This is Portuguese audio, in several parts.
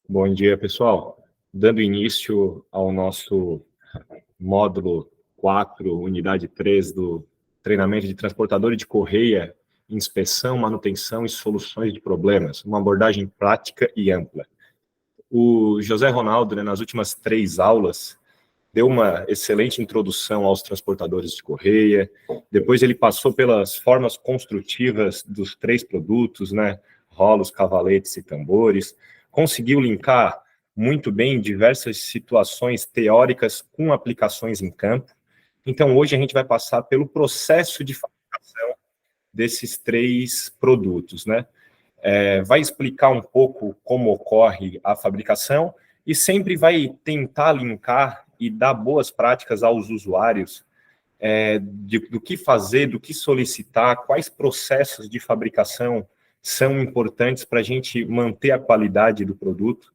Bom dia, pessoal. Dando início ao nosso módulo 4, unidade 3 do treinamento de transportador de correia, inspeção, manutenção e soluções de problemas, uma abordagem prática e ampla. O José Ronaldo, nas últimas 3 aulas, deu uma excelente introdução aos transportadores de correia, depois ele passou pelas formas construtivas dos 3 produtos, rolos, cavaletes e tambores, conseguiu linkar muito bem diversas situações teóricas com aplicações em campo. Então, hoje a gente vai passar pelo processo de fabricação desses 3 produtos, vai explicar um pouco como ocorre a fabricação e sempre vai tentar linkar e dar boas práticas aos usuários do que fazer, do que solicitar, quais processos de fabricação são importantes para a gente manter a qualidade do produto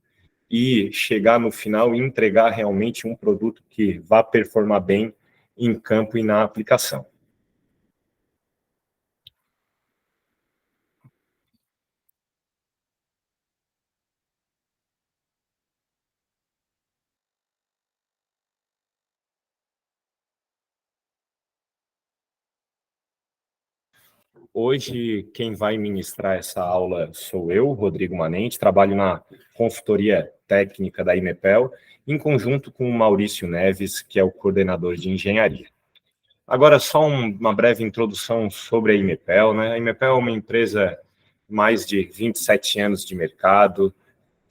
e chegar no final e entregar realmente um produto que vá performar bem em campo e na aplicação. Hoje, quem vai ministrar essa aula sou eu, Rodrigo Manente, trabalho na consultoria técnica da Imepel, em conjunto com o Maurício Neves, que é o coordenador de engenharia. Agora, só uma breve introdução sobre a Imepel, A Imepel é uma empresa mais de 27 anos de mercado,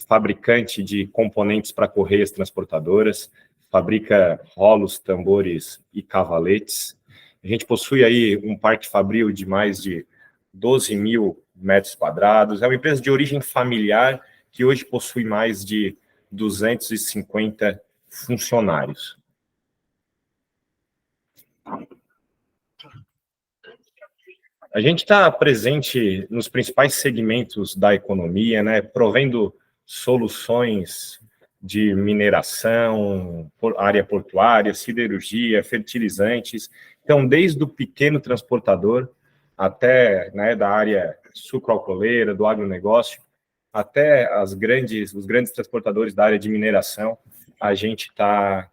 fabricante de componentes para correias transportadoras, fabrica rolos, tambores e cavaletes. A gente possui aí um parque fabril de mais de 12 mil metros quadrados. É uma empresa de origem familiar que hoje possui mais de 250 funcionários. A gente está presente nos principais segmentos da economia, provendo soluções de mineração, área portuária, siderurgia, fertilizantes. Então, desde o pequeno transportador até da área sucroalcooleira, do agronegócio, até os grandes transportadores da área de mineração, a gente está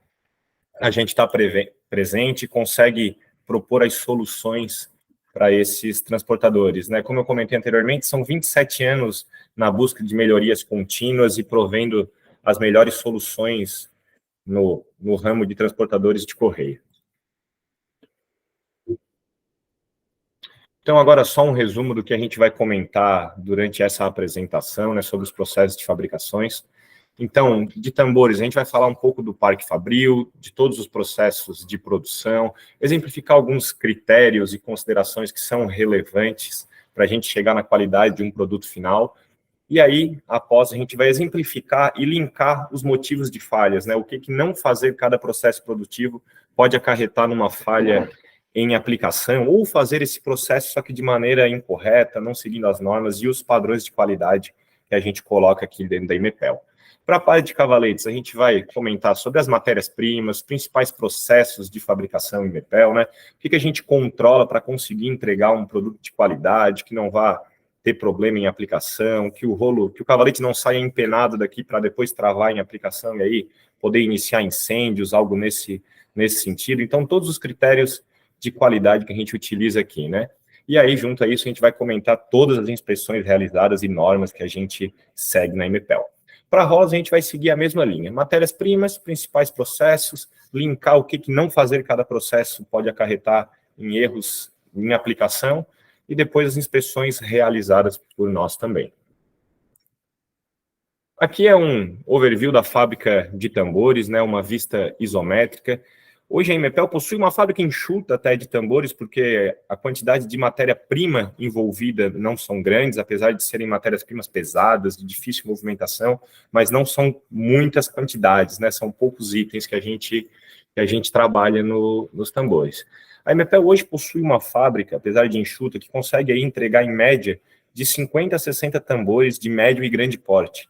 presente, consegue propor as soluções para esses transportadores. Como eu comentei anteriormente, são 27 anos na busca de melhorias contínuas e provendo as melhores soluções no ramo de transportadores de correio. Então, agora só um resumo do que a gente vai comentar durante essa apresentação, sobre os processos de fabricações. Então, de tambores, a gente vai falar um pouco do parque fabril, de todos os processos de produção, exemplificar alguns critérios e considerações que são relevantes para a gente chegar na qualidade de um produto final. E aí, após, a gente vai exemplificar e linkar os motivos de falhas, o que não fazer cada processo produtivo pode acarretar numa falha em aplicação, ou fazer esse processo só que de maneira incorreta, não seguindo as normas e os padrões de qualidade que a gente coloca aqui dentro da Imepel. Para a parte de cavaletes, a gente vai comentar sobre as matérias-primas, principais processos de fabricação em Imepel, o que a gente controla para conseguir entregar um produto de qualidade, que não vá ter problema em aplicação, que o cavalete não saia empenado daqui para depois travar em aplicação e aí poder iniciar incêndios, algo nesse sentido. Então, todos os critérios de qualidade que a gente utiliza aqui, E aí, junto a isso, a gente vai comentar todas as inspeções realizadas e normas que a gente segue na Imepel. Para a rosa, a gente vai seguir a mesma linha. Matérias-primas, principais processos, linkar o que não fazer cada processo pode acarretar em erros em aplicação, e depois as inspeções realizadas por nós também. Aqui é um overview da fábrica de tambores, uma vista isométrica. Hoje a Imepel possui uma fábrica enxuta até de tambores, porque a quantidade de matéria-prima envolvida não são grandes, apesar de serem matérias-primas pesadas, de difícil movimentação, mas não são muitas quantidades, são poucos itens que a gente trabalha nos tambores. A Imepel hoje possui uma fábrica, apesar de enxuta, que consegue aí entregar em média de 50 a 60 tambores de médio e grande porte.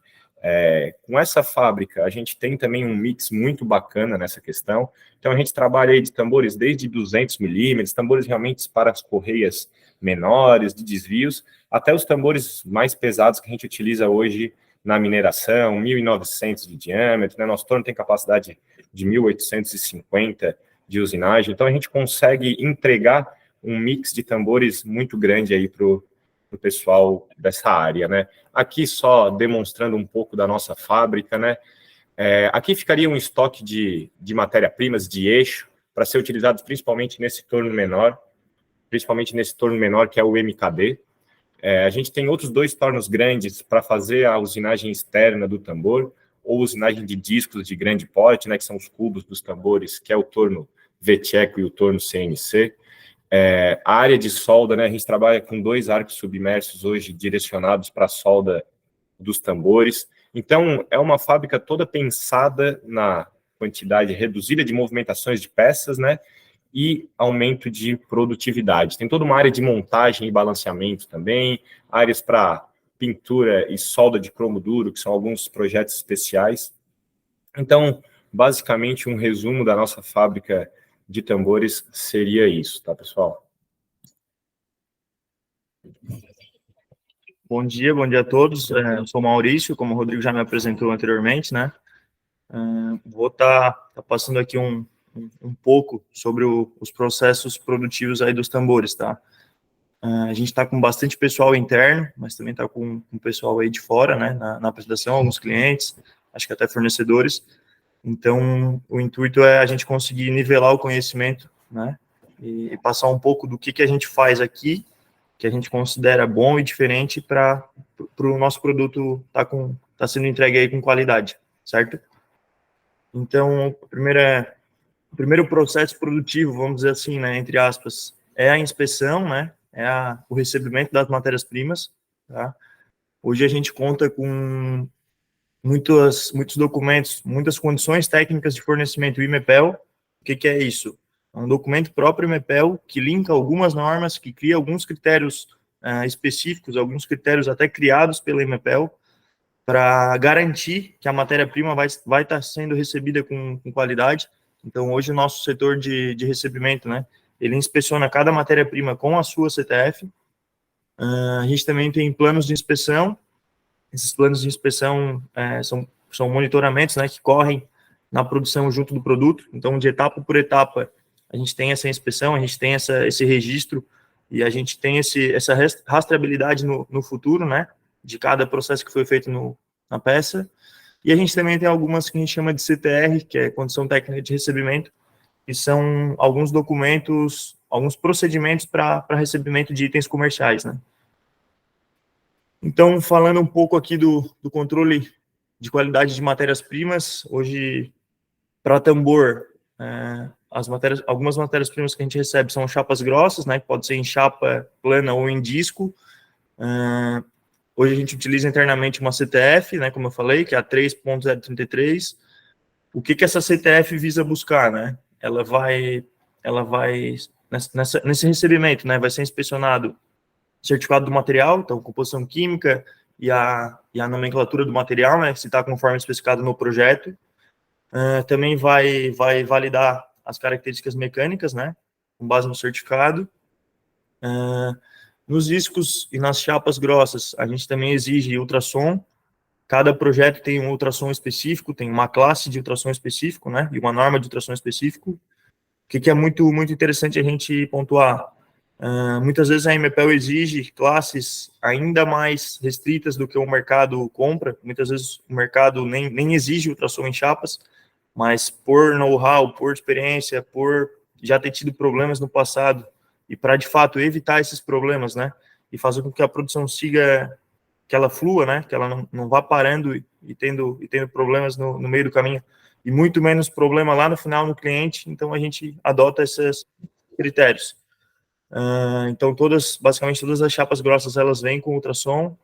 Com essa fábrica, a gente tem também um mix muito bacana nessa questão. Então, a gente trabalha aí de tambores desde 200 milímetros, tambores realmente para as correias menores, de desvios, até os tambores mais pesados que a gente utiliza hoje na mineração, 1.900 de diâmetro, né? Nosso torno tem capacidade de 1.850 de usinagem, então a gente consegue entregar um mix de tambores muito grande aí para o pessoal dessa área, né? Aqui só demonstrando um pouco da nossa fábrica, né? Aqui ficaria um estoque de matéria-primas de eixo para ser utilizado principalmente nesse torno menor, que é o MKD. A gente tem outros 2 tornos grandes para fazer a usinagem externa do tambor, ou usinagem de discos de grande porte, né, que são os cubos dos tambores, que é o torno VTECO e o torno CNC. A área de solda, né, a gente trabalha com 2 arcos submersos hoje direcionados para a solda dos tambores. Então, é uma fábrica toda pensada na quantidade reduzida de movimentações de peças, né, e aumento de produtividade. Tem toda uma área de montagem e balanceamento também, áreas para pintura e solda de cromo duro, que são alguns projetos especiais. Então, basicamente, um resumo da nossa fábrica de tambores seria isso, tá, pessoal? Bom dia a todos. Eu sou o Maurício, como o Rodrigo já me apresentou anteriormente, né? Vou estar passando aqui um pouco sobre os processos produtivos aí dos tambores, tá? A gente está com bastante pessoal interno, mas também está com pessoal aí de fora, né? Na apresentação, alguns clientes, acho que até fornecedores. Então, o intuito é a gente conseguir nivelar o conhecimento, né? E passar um pouco do que a gente faz aqui, que a gente considera bom e diferente para o nosso produto tá sendo entregue aí com qualidade, certo? Então, o primeiro processo produtivo, vamos dizer assim, né, entre aspas, é a inspeção, né, o recebimento das matérias-primas, tá? Hoje a gente conta com muitos documentos, muitas condições técnicas de fornecimento IMEPEL. O que é isso? É um documento próprio IMEPEL que linka algumas normas, que cria alguns critérios específicos, alguns critérios até criados pela IMEPEL, para garantir que a matéria-prima vai estar sendo recebida com qualidade. Então, hoje, o nosso setor de recebimento, né, ele inspeciona cada matéria-prima com a sua CTF. A gente também tem planos de inspeção. Esses planos de inspeção são monitoramentos, né, que correm na produção junto do produto. Então, de etapa por etapa, a gente tem essa inspeção, a gente tem esse registro e a gente tem essa rastreabilidade no futuro, né, de cada processo que foi feito na peça. E a gente também tem algumas que a gente chama de CTR, que é Condição Técnica de Recebimento, que são alguns documentos, alguns procedimentos para recebimento de itens comerciais, né. Então, falando um pouco aqui do controle de qualidade de matérias-primas, hoje, para tambor, algumas matérias-primas que a gente recebe são chapas grossas, né, que pode ser em chapa plana ou em disco. Hoje a gente utiliza internamente uma CTF, né, como eu falei, que é a 3.033. O que essa CTF visa buscar, né? Ela vai nesse recebimento, né, vai ser inspecionado certificado do material, então composição química e a nomenclatura do material, né, se está conforme especificado no projeto. Também vai validar as características mecânicas, né, com base no certificado. Nos discos e nas chapas grossas, a gente também exige ultrassom. Cada projeto tem um ultrassom específico, tem uma classe de ultrassom específico, né, e uma norma de ultrassom específico. O que é muito interessante a gente pontuar? Muitas vezes a IMEPEL exige classes ainda mais restritas do que o mercado compra. Muitas vezes o mercado nem exige ultrassom em chapas, mas por know-how, por experiência, por já ter tido problemas no passado, e para, de fato, evitar esses problemas, né, e fazer com que a produção siga, que ela flua, né, que ela não vá parando e tendo problemas no meio do caminho, e muito menos problema lá no final no cliente, então a gente adota esses critérios. Então, basicamente todas as chapas grossas, elas vêm com ultrassom,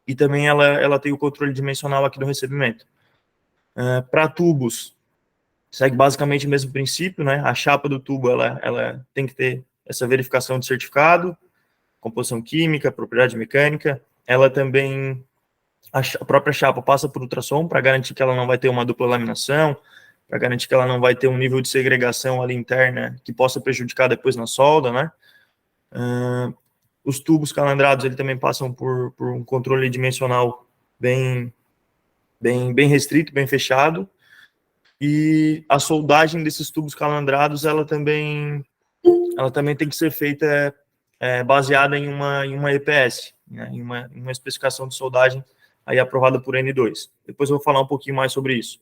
e também ela tem o controle dimensional aqui do recebimento. Para tubos, segue basicamente o mesmo princípio, né? A chapa do tubo, ela tem que ter essa verificação de certificado, composição química, propriedade mecânica. Ela também, a própria chapa passa por ultrassom para garantir que ela não vai ter uma dupla laminação, para garantir que ela não vai ter um nível de segregação ali interna que possa prejudicar depois na solda, né? Os tubos calandrados, eles também passam por um controle dimensional bem bem restrito, bem fechado. E a soldagem desses tubos calandrados, ela também tem que ser feita baseada em uma EPS, né, em uma especificação de soldagem aí aprovada por N2. Depois eu vou falar um pouquinho mais sobre isso.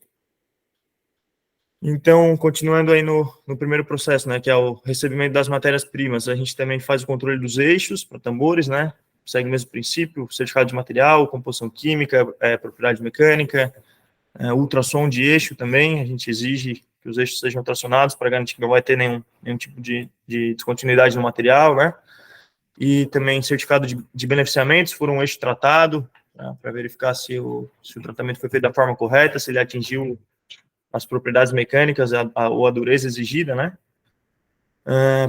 Então, continuando aí no primeiro processo, né, que é o recebimento das matérias-primas, a gente também faz o controle dos eixos para tambores, né, segue o mesmo princípio, certificado de material, composição química, propriedade mecânica, ultrassom de eixo também, a gente exige que os eixos sejam ultrassonados para garantir que não vai ter nenhum tipo de descontinuidade no material, né, e também certificado de beneficiamento, se for um eixo tratado, para verificar se o tratamento foi feito da forma correta, se ele atingiu as propriedades mecânicas ou a dureza exigida, né?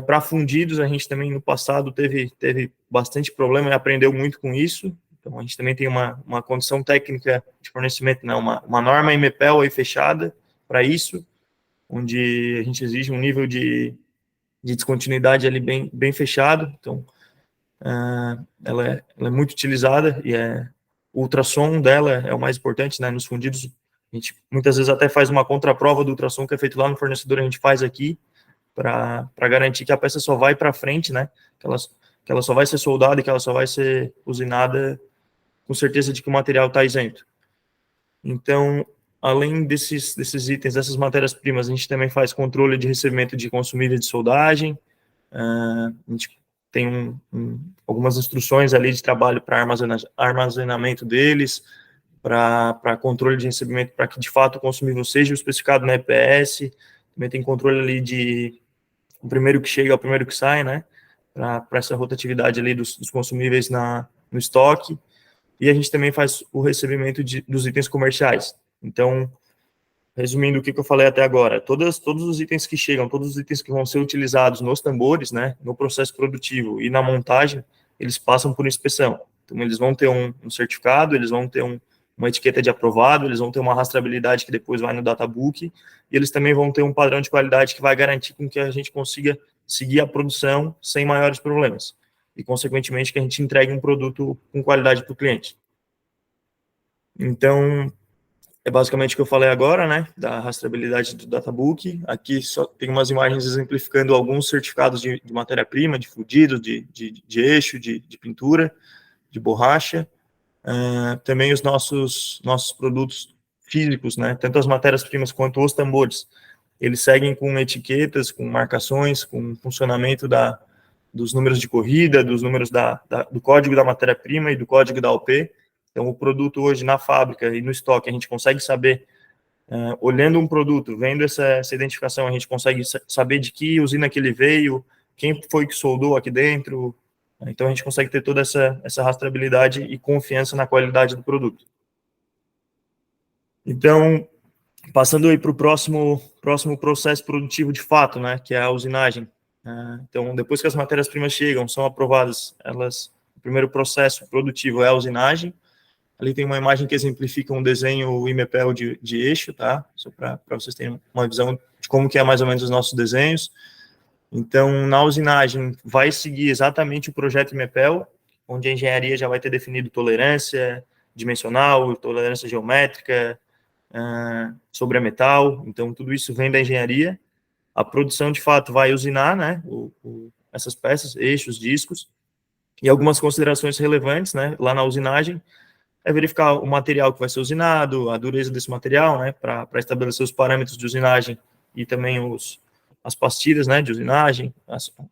Para fundidos, a gente também no passado teve bastante problema e aprendeu muito com isso. Então, a gente também tem uma condição técnica de fornecimento, né? Uma norma MEPEL aí fechada para isso, onde a gente exige um nível de descontinuidade ali bem fechado. Então, ela é muito utilizada e o ultrassom dela é o mais importante, né? Nos fundidos, a gente muitas vezes até faz uma contraprova do ultrassom que é feito lá no fornecedor, a gente faz aqui para garantir que a peça só vai para frente, né? Que ela só vai ser soldada e que ela só vai ser usinada com certeza de que o material está isento. Então, além desses itens, dessas matérias-primas, a gente também faz controle de recebimento de consumíveis de soldagem, a gente tem algumas instruções ali de trabalho para armazenamento deles, para controle de recebimento, para que de fato o consumível seja especificado na EPS, também tem controle ali de o primeiro que chega é o primeiro que sai, né, para essa rotatividade ali dos consumíveis no estoque, e a gente também faz o recebimento dos itens comerciais. Então, resumindo o que eu falei até agora, todos os itens que chegam, todos os itens que vão ser utilizados nos tambores, né, no processo produtivo e na montagem, eles passam por inspeção. Então, eles vão ter um certificado, eles vão ter uma etiqueta de aprovado, eles vão ter uma rastreabilidade que depois vai no databook, e eles também vão ter um padrão de qualidade que vai garantir com que a gente consiga seguir a produção sem maiores problemas. E, consequentemente, que a gente entregue um produto com qualidade para o cliente. Então, é basicamente o que eu falei agora, né, da rastreabilidade do databook. Aqui só tem umas imagens exemplificando alguns certificados de matéria-prima, de fundido, de eixo, de pintura, de borracha. Também os nossos produtos físicos, né, tanto as matérias-primas quanto os tambores, eles seguem com etiquetas, com marcações, com funcionamento dos números de corrida, dos números do código da matéria-prima e do código da OP. Então, o produto hoje na fábrica e no estoque, a gente consegue saber, olhando um produto, vendo essa identificação, a gente consegue saber de que usina que ele veio, quem foi que soldou aqui dentro. Então, a gente consegue ter toda essa rastreabilidade e confiança na qualidade do produto. Então, passando aí para o próximo processo produtivo de fato, né, que é a usinagem. Então, depois que as matérias-primas chegam, são aprovadas, o primeiro processo produtivo é a usinagem. Ali tem uma imagem que exemplifica um desenho IMEPEL de eixo, tá? Só para vocês terem uma visão de como que é mais ou menos os nossos desenhos. Então, na usinagem, vai seguir exatamente o projeto IMEPEL, onde a engenharia já vai ter definido tolerância dimensional, tolerância geométrica, sobre a metal. Então, tudo isso vem da engenharia. A produção, de fato, vai usinar, né, essas peças, eixos, discos, e algumas considerações relevantes, né, lá na usinagem, é verificar o material que vai ser usinado, a dureza desse material, né, para estabelecer os parâmetros de usinagem e também as pastilhas, né, de usinagem,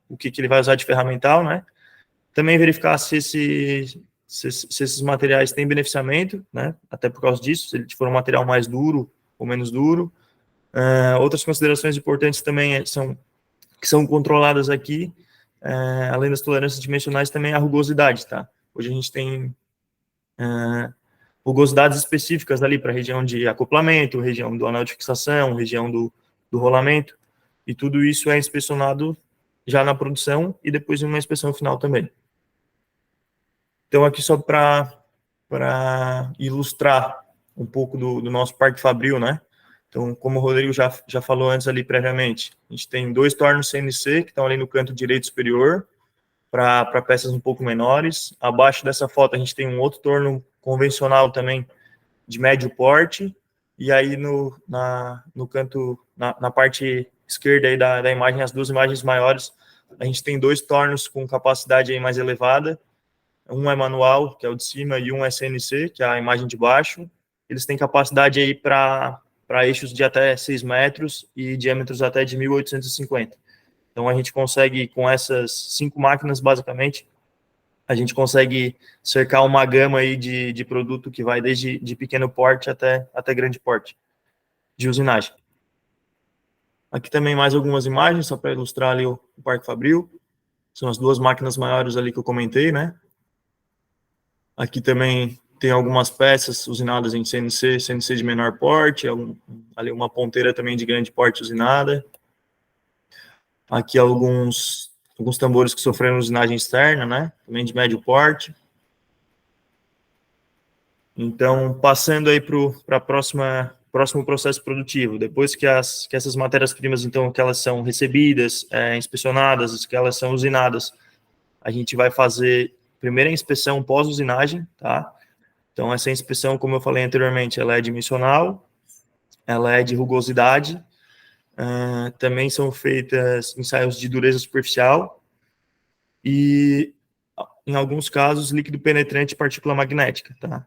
o que ele vai usar de ferramental, né. Também verificar se esses materiais têm beneficiamento, né, até por causa disso, se ele for um material mais duro ou menos duro. Outras considerações importantes também que são controladas aqui, além das tolerâncias dimensionais, também a rugosidade, tá? Hoje a gente tem rugosidades específicas ali para a região de acoplamento, região do anel de fixação, região do rolamento, e tudo isso é inspecionado já na produção e depois em uma inspeção final também. Então, aqui só para ilustrar um pouco do nosso Parque Fabril, né? Então, como o Rodrigo já falou antes ali previamente, a gente tem 2 tornos CNC que estão ali no canto direito superior, para peças um pouco menores. Abaixo dessa foto, a gente tem um outro torno convencional também, de médio porte, e aí no canto, na parte esquerda aí da imagem, as duas imagens maiores, a gente tem 2 tornos com capacidade aí mais elevada. Um é manual, que é o de cima, e um é CNC, que é a imagem de baixo. Eles têm capacidade aí para eixos de até 6 metros e diâmetros até de 1.850. Então, a gente consegue, com essas 5 máquinas, basicamente, a gente consegue cercar uma gama aí de produto que vai desde de pequeno porte até grande porte de usinagem. Aqui também mais algumas imagens, só para ilustrar ali o Parque Fabril. São as 2 máquinas maiores ali que eu comentei, né? Aqui também tem algumas peças usinadas em CNC, CNC de menor porte, ali uma ponteira também de grande porte usinada. Aqui alguns tambores que sofreram usinagem externa, né? Também de médio porte. Então, passando aí para próximo processo produtivo, depois que essas matérias-primas, então, que elas são recebidas, inspecionadas, que elas são usinadas, a gente vai fazer primeira inspeção pós-usinagem, tá? Então, essa inspeção, como eu falei anteriormente, ela é dimensional, ela é de rugosidade, também são feitas ensaios de dureza superficial e, em alguns casos, líquido penetrante e partícula magnética, tá?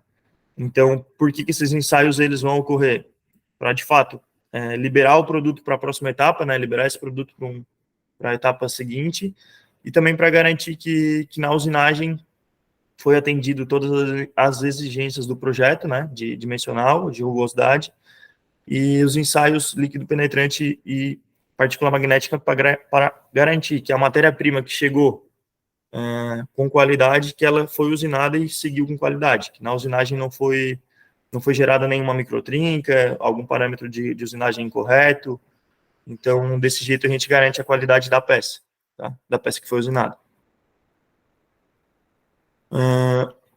Então, por que esses ensaios eles vão ocorrer? Para, de fato, liberar o produto para a próxima etapa, né? Liberar esse produto para a etapa seguinte, e também para garantir que na usinagem foi atendido todas as exigências do projeto, né? De dimensional, de rugosidade, e os ensaios líquido penetrante e partícula magnética para garantir que a matéria-prima que chegou com qualidade, que ela foi usinada e seguiu com qualidade, que na usinagem não foi gerada nenhuma microtrinca, algum parâmetro de usinagem incorreto. Então, desse jeito, a gente garante a qualidade da peça, tá? Da peça que foi usinada.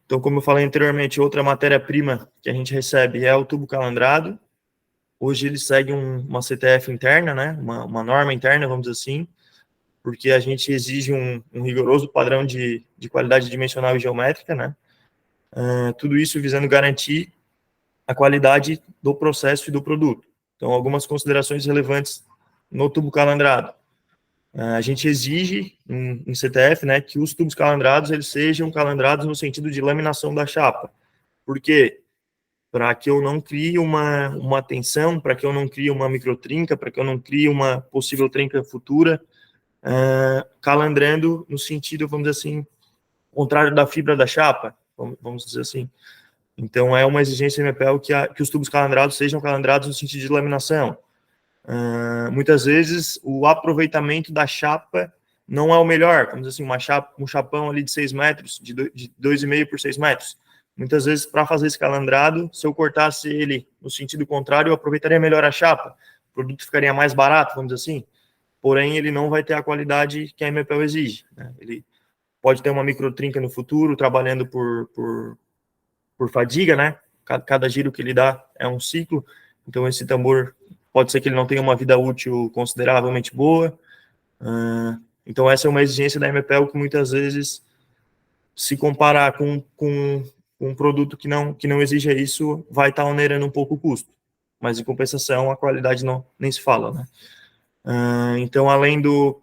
Então, como eu falei anteriormente, outra matéria-prima que a gente recebe é o tubo calandrado. Hoje ele segue uma CTF interna, né? Uma norma interna, vamos dizer assim, porque a gente exige um rigoroso padrão de qualidade dimensional e geométrica, né? Tudo isso visando garantir a qualidade do processo e do produto. Então, algumas considerações relevantes no tubo calandrado. A gente exige em CTF, né, que os tubos calandrados eles sejam calandrados no sentido de laminação da chapa. Por quê? Para que eu não crie uma tensão, para que eu não crie uma microtrinca, para que eu não crie uma possível trinca futura, calandrando no sentido, vamos dizer assim, contrário da fibra da chapa, vamos dizer assim. Então, é uma exigência MPL que os tubos calandrados sejam calandrados no sentido de laminação. Muitas vezes, o aproveitamento da chapa não é o melhor. Vamos dizer assim, um chapão ali de 6 metros, de 2,5 por 6 metros. Muitas vezes, para fazer esse calandrado, se eu cortasse ele no sentido contrário, eu aproveitaria melhor a chapa. O produto ficaria mais barato, vamos dizer assim. Porém, ele não vai ter a qualidade que a MPL exige, né? Ele pode ter uma microtrinca no futuro, trabalhando por fadiga, né? Cada giro que ele dá é um ciclo. Então, esse tambor pode ser que ele não tenha uma vida útil consideravelmente boa. Então, essa é uma exigência da MPL que muitas vezes, se comparar com um produto que não exija isso, vai estar onerando um pouco o custo. Mas, em compensação, a qualidade nem se fala, né? Então, além do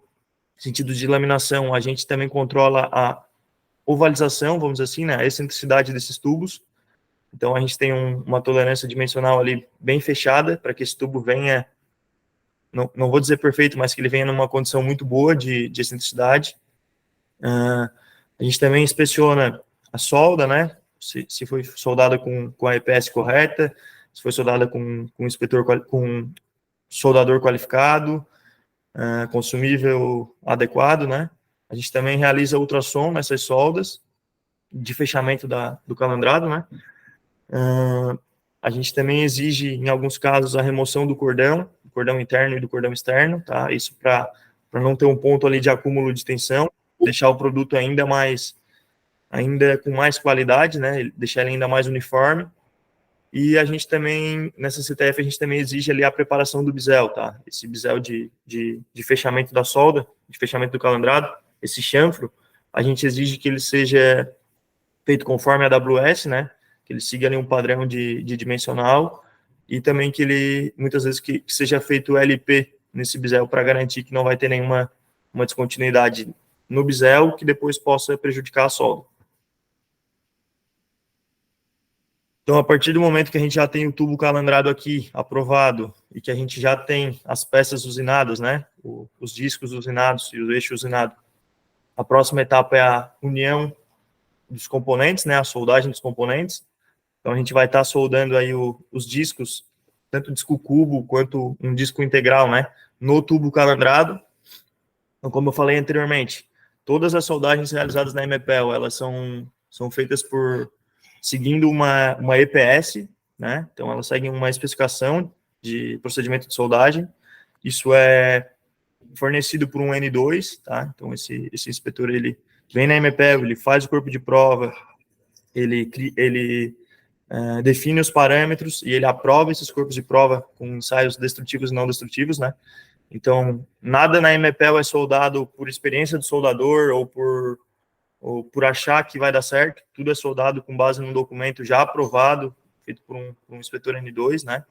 sentido de laminação, a gente também controla a ovalização, vamos dizer assim, né? A excentricidade desses tubos. Então, a gente tem uma tolerância dimensional ali bem fechada, para que esse tubo venha, não vou dizer perfeito, mas que ele venha numa condição muito boa de excentricidade. A gente também inspeciona a solda, né? Se foi soldada com a EPS correta, se foi soldada com soldador qualificado, consumível adequado, né? A gente também realiza ultrassom nessas soldas de fechamento do calandrado, né? A gente também exige, em alguns casos, a remoção do cordão interno e do cordão externo, tá? Isso para não ter um ponto ali de acúmulo de tensão, deixar o produto ainda com mais qualidade, né? Deixar ele ainda mais uniforme. E a gente também, nessa CTF, a gente também exige ali a preparação do bisel, tá? Esse bisel de fechamento da solda, de fechamento do calandrado, esse chanfro, a gente exige que ele seja feito conforme a AWS, né? que ele siga ali um padrão de dimensional, e também que ele, muitas vezes, que seja feito LP nesse bisel para garantir que não vai ter nenhuma uma descontinuidade no bisel que depois possa prejudicar a solda. Então, a partir do momento que a gente já tem o tubo calandrado aqui, aprovado, e que a gente já tem as peças usinadas, né, os discos usinados e o eixo usinado, a próxima etapa é a união dos componentes, né, a soldagem dos componentes. Então, a gente vai estar soldando aí os discos, tanto o disco cubo quanto um disco integral, né, no tubo calandrado. Então, como eu falei anteriormente, todas as soldagens realizadas na MPEL, elas são feitas seguindo uma EPS, né? Então, elas seguem uma especificação de procedimento de soldagem. Isso é fornecido por um N2, tá? Então, esse inspetor, ele vem na MPEL, ele faz o corpo de prova, ele define os parâmetros e ele aprova esses corpos de prova com ensaios destrutivos e não destrutivos, né? Então, nada na MPEL é soldado por experiência do soldador ou por achar que vai dar certo. Tudo é soldado com base num documento já aprovado, feito por um inspetor N2, né?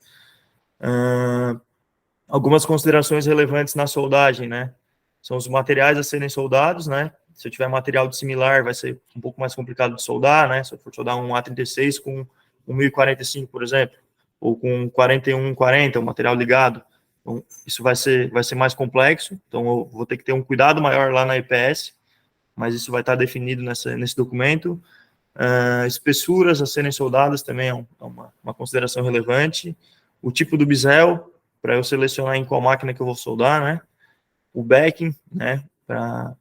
Algumas considerações relevantes na soldagem, né? São os materiais a serem soldados, né? Se eu tiver material dissimilar, vai ser um pouco mais complicado de soldar, né? Se eu for soldar um A36 com um 1045, por exemplo, ou com 4140, um material ligado, então, isso vai ser mais complexo. Então, eu vou ter que ter um cuidado maior lá na EPS, mas isso vai estar definido nesse documento. Espessuras a serem soldadas também é uma consideração relevante. O tipo do bisel, para eu selecionar em qual máquina que eu vou soldar, né? O backing, né? Para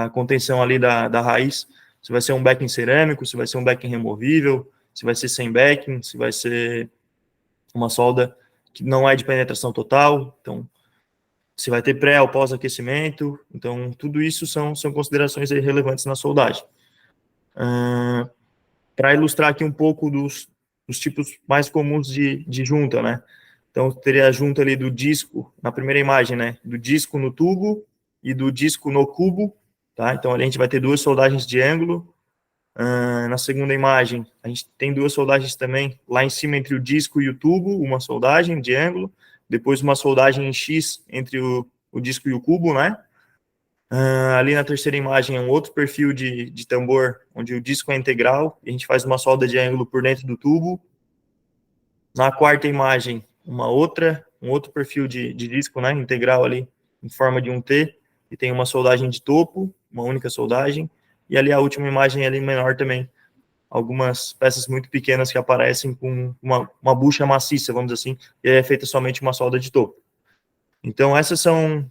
a contenção ali da raiz, se vai ser um backing cerâmico, se vai ser um backing removível, se vai ser sem backing, se vai ser uma solda que não é de penetração total, então, se vai ter pré ou pós-aquecimento, então, tudo isso são considerações relevantes na soldagem. Para ilustrar aqui um pouco dos tipos mais comuns de junta, né? Então, teria a junta ali do disco, na primeira imagem, né? Do disco no tubo e do disco no cubo, tá? Então, ali a gente vai ter duas soldagens de ângulo. Na segunda imagem, a gente tem duas soldagens também, lá em cima entre o disco e o tubo, uma soldagem de ângulo, depois uma soldagem em X entre o disco e o cubo, né? Ali na terceira imagem é um outro perfil de tambor, onde o disco é integral, e a gente faz uma solda de ângulo por dentro do tubo. Na quarta imagem, um outro perfil de disco, né, integral ali, em forma de um T, e tem uma soldagem de topo, uma única soldagem, e ali a última imagem ali menor também, algumas peças muito pequenas que aparecem com uma bucha maciça, vamos dizer assim, e é feita somente uma solda de topo. Então, essas são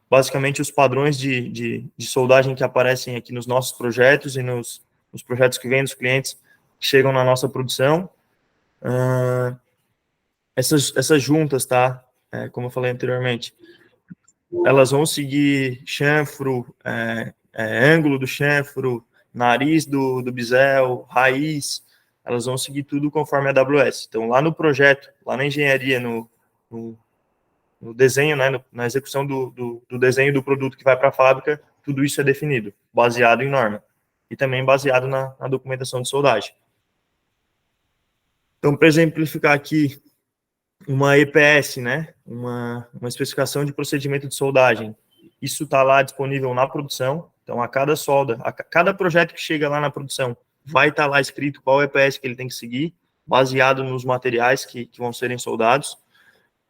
basicamente os padrões de soldagem que aparecem aqui nos nossos projetos e nos projetos que vêm dos clientes que chegam na nossa produção. Essas juntas, tá? Como eu falei anteriormente, elas vão seguir chanfro, ângulo do chanfro, nariz do bisel, raiz, elas vão seguir tudo conforme a AWS. Então, lá no projeto, lá na engenharia, no desenho, né, na execução do desenho do produto que vai para a fábrica, tudo isso é definido, baseado em norma, e também baseado na documentação de soldagem. Então, para exemplificar aqui, uma EPS, né, uma especificação de procedimento de soldagem, isso está lá disponível na produção. Então, a cada solda, a cada projeto que chega lá na produção, vai estar lá escrito qual EPS que ele tem que seguir, baseado nos materiais que vão serem soldados.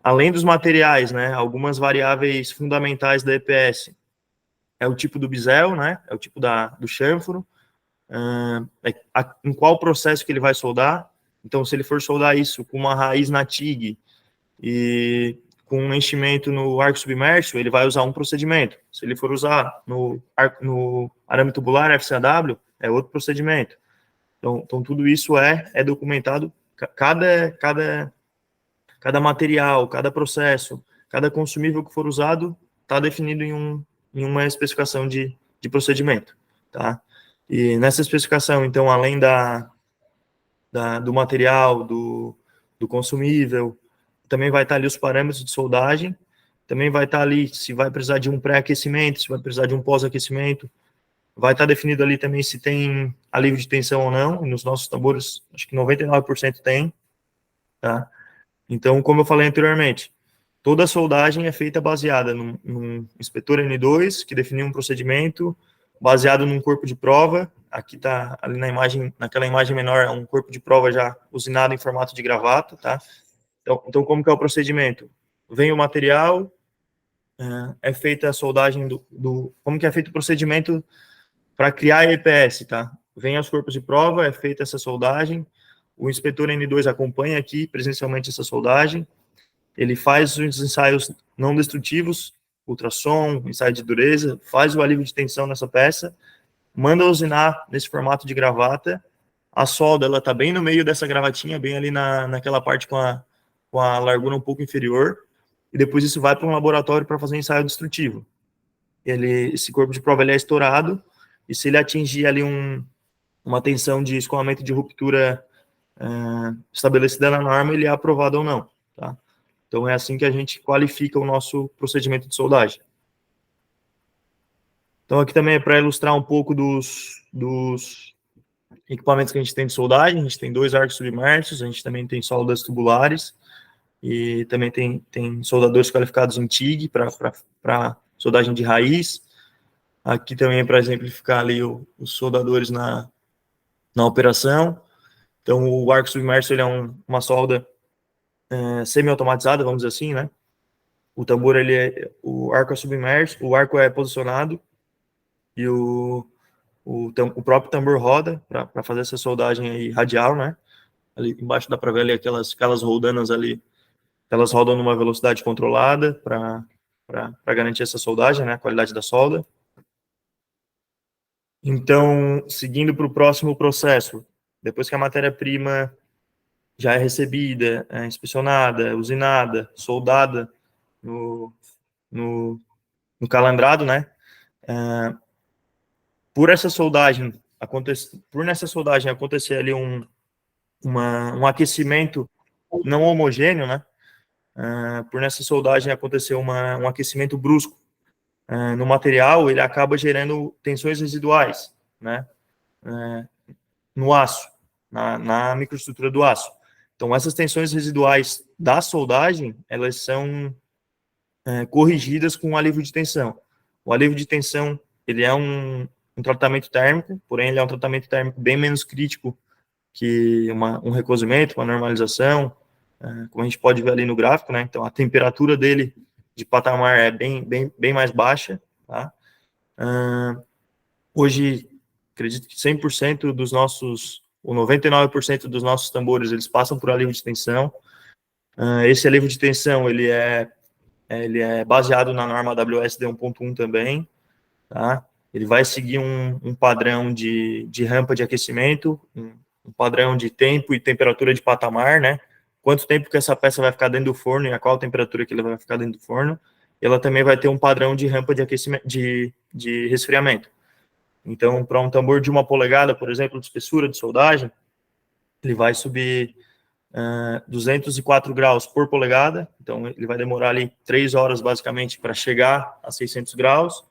Além dos materiais, né, algumas variáveis fundamentais da EPS é o tipo do bisel, né, é o tipo do chanfro, em qual processo que ele vai soldar. Então, se ele for soldar isso com uma raiz na TIG e com um enchimento no arco submerso, ele vai usar um procedimento. Se ele for usar no arame tubular FCAW, é outro procedimento. Então tudo isso é documentado. Cada material, cada processo, cada consumível que for usado está definido em uma especificação de procedimento, tá? E nessa especificação, então, além do material, do consumível, também vai estar ali os parâmetros de soldagem, também vai estar ali se vai precisar de um pré-aquecimento, se vai precisar de um pós-aquecimento, vai estar definido ali também se tem alívio de tensão ou não, e nos nossos tambores, acho que 99% tem, tá? Então, como eu falei anteriormente, toda a soldagem é feita baseada num inspetor N2, que definiu um procedimento, baseado num corpo de prova. Aqui está, ali na imagem, naquela imagem menor, é um corpo de prova já usinado em formato de gravata, tá? Então como que é o procedimento? Vem o material, é feita a soldagem como que é feito o procedimento para criar a EPS, tá? Vem aos corpos de prova, é feita essa soldagem, o inspetor N2 acompanha aqui presencialmente essa soldagem, ele faz os ensaios não destrutivos, ultrassom, ensaio de dureza, faz o alívio de tensão nessa peça, manda usinar nesse formato de gravata, a solda, ela tá bem no meio dessa gravatinha, bem ali naquela parte com a largura um pouco inferior, e depois isso vai para um laboratório para fazer ensaio destrutivo. Esse corpo de prova ele é estourado, e se ele atingir ali uma tensão de escoamento de ruptura estabelecida na norma, ele é aprovado ou não, tá? Então, é assim que a gente qualifica o nosso procedimento de soldagem. Então, aqui também é para ilustrar um pouco dos equipamentos que a gente tem de soldagem. A gente tem 2 arcos submersos, a gente também tem soldas tubulares, e também tem soldadores qualificados em TIG para soldagem de raiz. Aqui também é para exemplificar ali os soldadores na operação. Então, o arco submerso ele é uma solda semi-automatizada, vamos dizer assim, né? O tambor, o arco é submerso, o arco é posicionado e o próprio tambor roda para fazer essa soldagem aí radial, né? Ali embaixo dá para ver ali aquelas roldanas ali, elas rodam numa velocidade controlada para garantir essa soldagem, né? A qualidade da solda. Então, seguindo para o próximo processo, depois que a matéria-prima já é recebida, inspecionada, usinada, soldada no calandrado, né? Por nessa soldagem acontecer ali um aquecimento não homogêneo, né? Por nessa soldagem acontecer um aquecimento brusco no material, ele acaba gerando tensões residuais, né? No aço, na microestrutura do aço. Então, essas tensões residuais da soldagem, elas são corrigidas com o alívio de tensão. O alívio de tensão, ele é um tratamento térmico, porém ele é um tratamento térmico bem menos crítico que um recozimento, uma normalização, como a gente pode ver ali no gráfico, né? Então, a temperatura dele de patamar é bem mais baixa, tá? Hoje, acredito que 100% dos nossos, ou 99% dos nossos tambores, eles passam por alívio de tensão. Esse alívio de tensão, ele é baseado na norma WSD 1.1 também, tá? Ele vai seguir um padrão de rampa de aquecimento, um padrão de tempo e temperatura de patamar, né? Quanto tempo que essa peça vai ficar dentro do forno e a qual temperatura que ela vai ficar dentro do forno. Ela também vai ter um padrão de rampa de aquecimento, de resfriamento. Então, para um tambor de 1 polegada, por exemplo, de espessura de soldagem, ele vai subir 204 graus por polegada, então ele vai demorar ali 3 horas, basicamente, para chegar a 600 graus,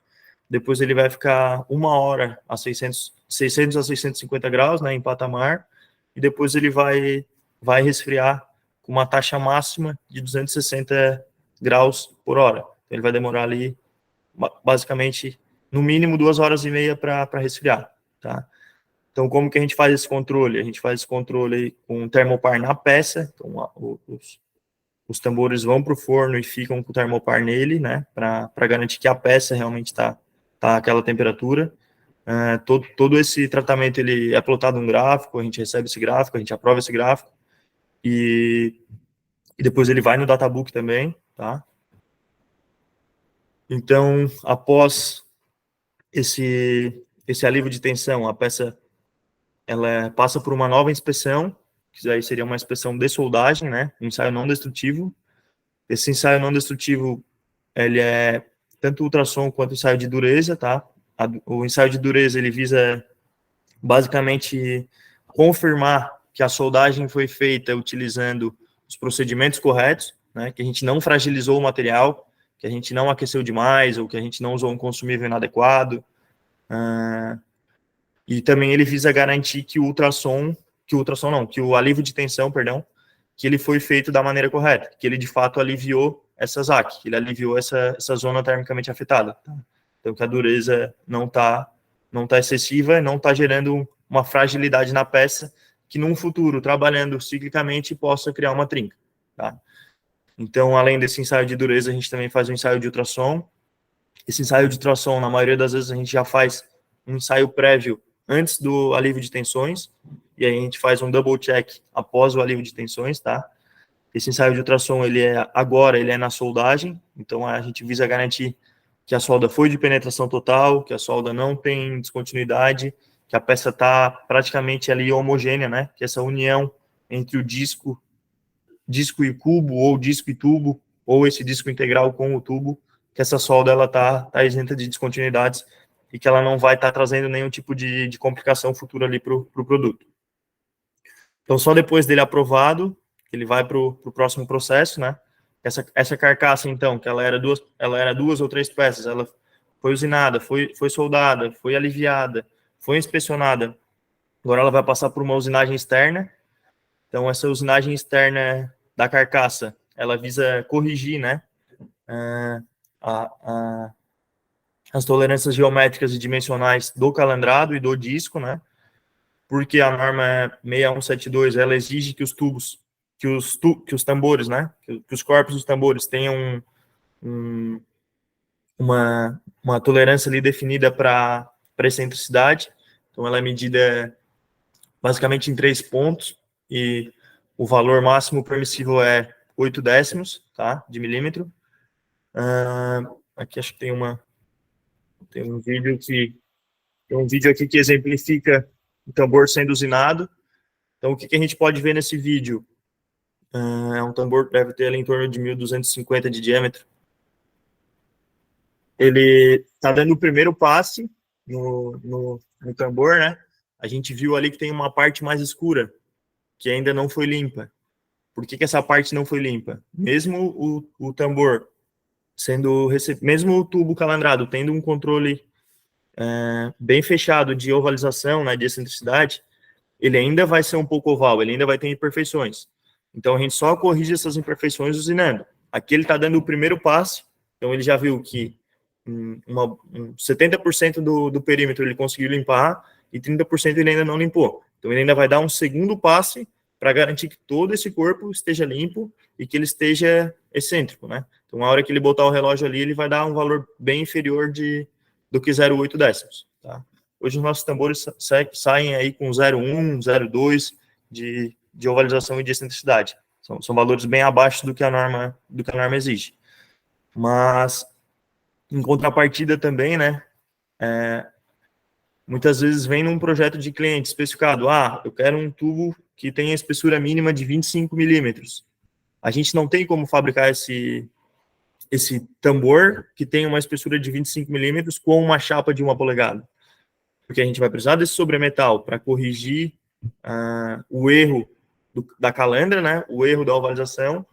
depois ele vai ficar 1 hora a 600 a 650 graus, né, em patamar, e depois ele vai resfriar com uma taxa máxima de 260 graus por hora. Então, ele vai demorar ali, basicamente, no mínimo 2 horas e meia para resfriar, tá? Então, como que a gente faz esse controle? A gente faz esse controle com um termopar na peça, então os tambores vão para o forno e ficam com o termopar nele, né, para garantir que a peça realmente está àquela temperatura. Todo esse tratamento ele é plotado um gráfico, a gente recebe esse gráfico, a gente aprova esse gráfico, e depois ele vai no databook também, tá? Então, após esse alívio de tensão, a peça ela passa por uma nova inspeção, que aí seria uma inspeção de soldagem, né, um ensaio não destrutivo. Esse ensaio não destrutivo, ele é tanto ultrassom quanto ensaio de dureza, tá? O ensaio de dureza, ele visa basicamente confirmar que a soldagem foi feita utilizando os procedimentos corretos, né, que a gente não fragilizou o material, que a gente não aqueceu demais, ou que a gente não usou um consumível inadequado, E também ele visa garantir que o alívio de tensão, perdão, que ele foi feito da maneira correta, que ele de fato aliviou essa ZAC, que ele aliviou essa zona termicamente afetada. Tá? Então, que a dureza não tá excessiva, não está gerando uma fragilidade na peça, que num futuro, trabalhando ciclicamente, possa criar uma trinca. Tá? Então, além desse ensaio de dureza, a gente também faz um ensaio de ultrassom. Esse ensaio de ultrassom, na maioria das vezes, a gente já faz um ensaio prévio antes do alívio de tensões, e aí a gente faz um double check após o alívio de tensões, tá? Esse ensaio de ultrassom, ele é na soldagem, então a gente visa garantir que a solda foi de penetração total, que a solda não tem descontinuidade, que a peça está praticamente ali homogênea, né? Que essa união entre o disco e cubo, ou disco e tubo, ou esse disco integral com o tubo, que essa solda ela tá isenta de descontinuidades e que ela não vai estar trazendo nenhum tipo de complicação futura ali para o produto. Então, só depois dele aprovado, ele vai para o próximo processo, né? Essa carcaça, então, que ela era duas ou três peças, ela foi usinada, foi soldada, foi aliviada, foi inspecionada. Agora ela vai passar por uma usinagem externa. Então, essa usinagem externa da carcaça, ela visa corrigir, né? As tolerâncias geométricas e dimensionais do calandrado e do disco, né? Porque a norma 6172, ela exige que os tubos, que os tambores, né? Que os corpos dos tambores tenham uma tolerância ali definida para excentricidade. Então, ela é medida basicamente em 3 pontos e o valor máximo permissível é 8 décimos, tá? De milímetro. Aqui acho que tem um vídeo aqui que exemplifica o tambor sendo usinado. Então, o que a gente pode ver nesse vídeo? É um tambor que deve ter ali em torno de 1.250 de diâmetro. Ele está dando o primeiro passe no tambor, né? A gente viu ali que tem uma parte mais escura, que ainda não foi limpa. Por que essa parte não foi limpa? Mesmo o tambor mesmo o tubo calandrado tendo um controle bem fechado de ovalização, né, de excentricidade, ele ainda vai ser um pouco oval, ele ainda vai ter imperfeições. Então, a gente só corrige essas imperfeições usinando. Aqui ele está dando o primeiro passo, então ele já viu que 70% do perímetro ele conseguiu limpar e 30% ele ainda não limpou. Então, ele ainda vai dar um segundo passe para garantir que todo esse corpo esteja limpo e que ele esteja excêntrico, né? Então, a hora que ele botar o relógio ali, ele vai dar um valor bem inferior do que 0,8 décimos, tá? Hoje os nossos tambores saem aí com 0,1, 0,2 de ovalização e de excentricidade. São valores bem abaixo do que a norma exige. Mas, em contrapartida também, né, muitas vezes vem num projeto de cliente especificado, eu quero um tubo que tenha espessura mínima de 25 milímetros. A gente não tem como fabricar esse tambor que tenha uma espessura de 25 milímetros com uma chapa de 1 polegada. Porque a gente vai precisar desse sobremetal para corrigir o erro da calandra, né, o erro da ovalização,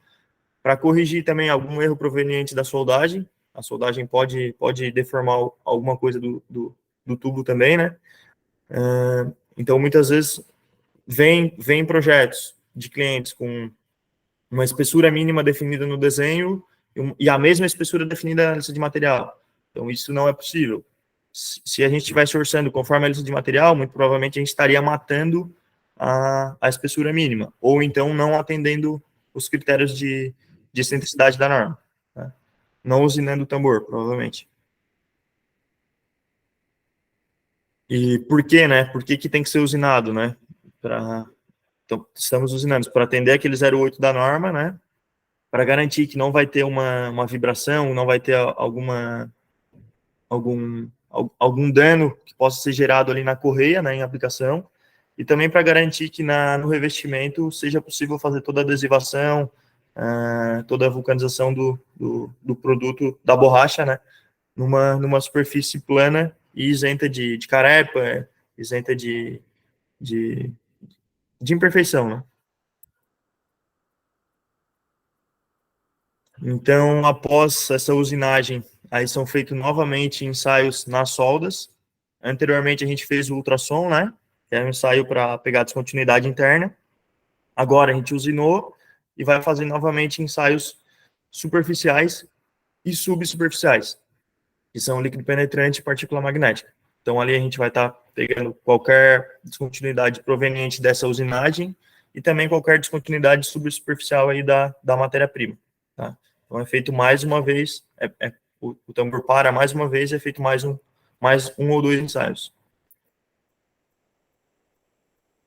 para corrigir também algum erro proveniente da soldagem. A soldagem pode deformar alguma coisa do tubo também, né? Então, muitas vezes, vem projetos de clientes com uma espessura mínima definida no desenho e a mesma espessura definida na lista de material. Então, isso não é possível. Se a gente estivesse orçando conforme a lista de material, muito provavelmente a gente estaria matando a espessura mínima, ou então não atendendo os critérios de excentricidade da norma. Né? Não usinando o tambor, provavelmente. E por quê, né? Por que tem que ser usinado, né? Então, estamos usinando para atender aquele 0,8 da norma, né? Para garantir que não vai ter uma vibração, não vai ter algum dano que possa ser gerado ali na correia, né, em aplicação, e também para garantir que no revestimento seja possível fazer toda a adesivação, toda a vulcanização do produto, da borracha, né, numa superfície plana e isenta de carepa, isenta de imperfeição, né. Então, após essa usinagem, aí são feitos novamente ensaios nas soldas, Anteriormente a gente fez o ultrassom, né? Que é um ensaio para pegar a descontinuidade interna. Agora a gente usinou e vai fazer novamente ensaios superficiais e subsuperficiais, que são líquido penetrante e partícula magnética. Então ali a gente vai estar pegando qualquer descontinuidade proveniente dessa usinagem e também qualquer descontinuidade subsuperficial aí da matéria-prima. Tá? Então é feito mais uma vez, o tambor para mais uma vez, é feito mais um ou dois ensaios.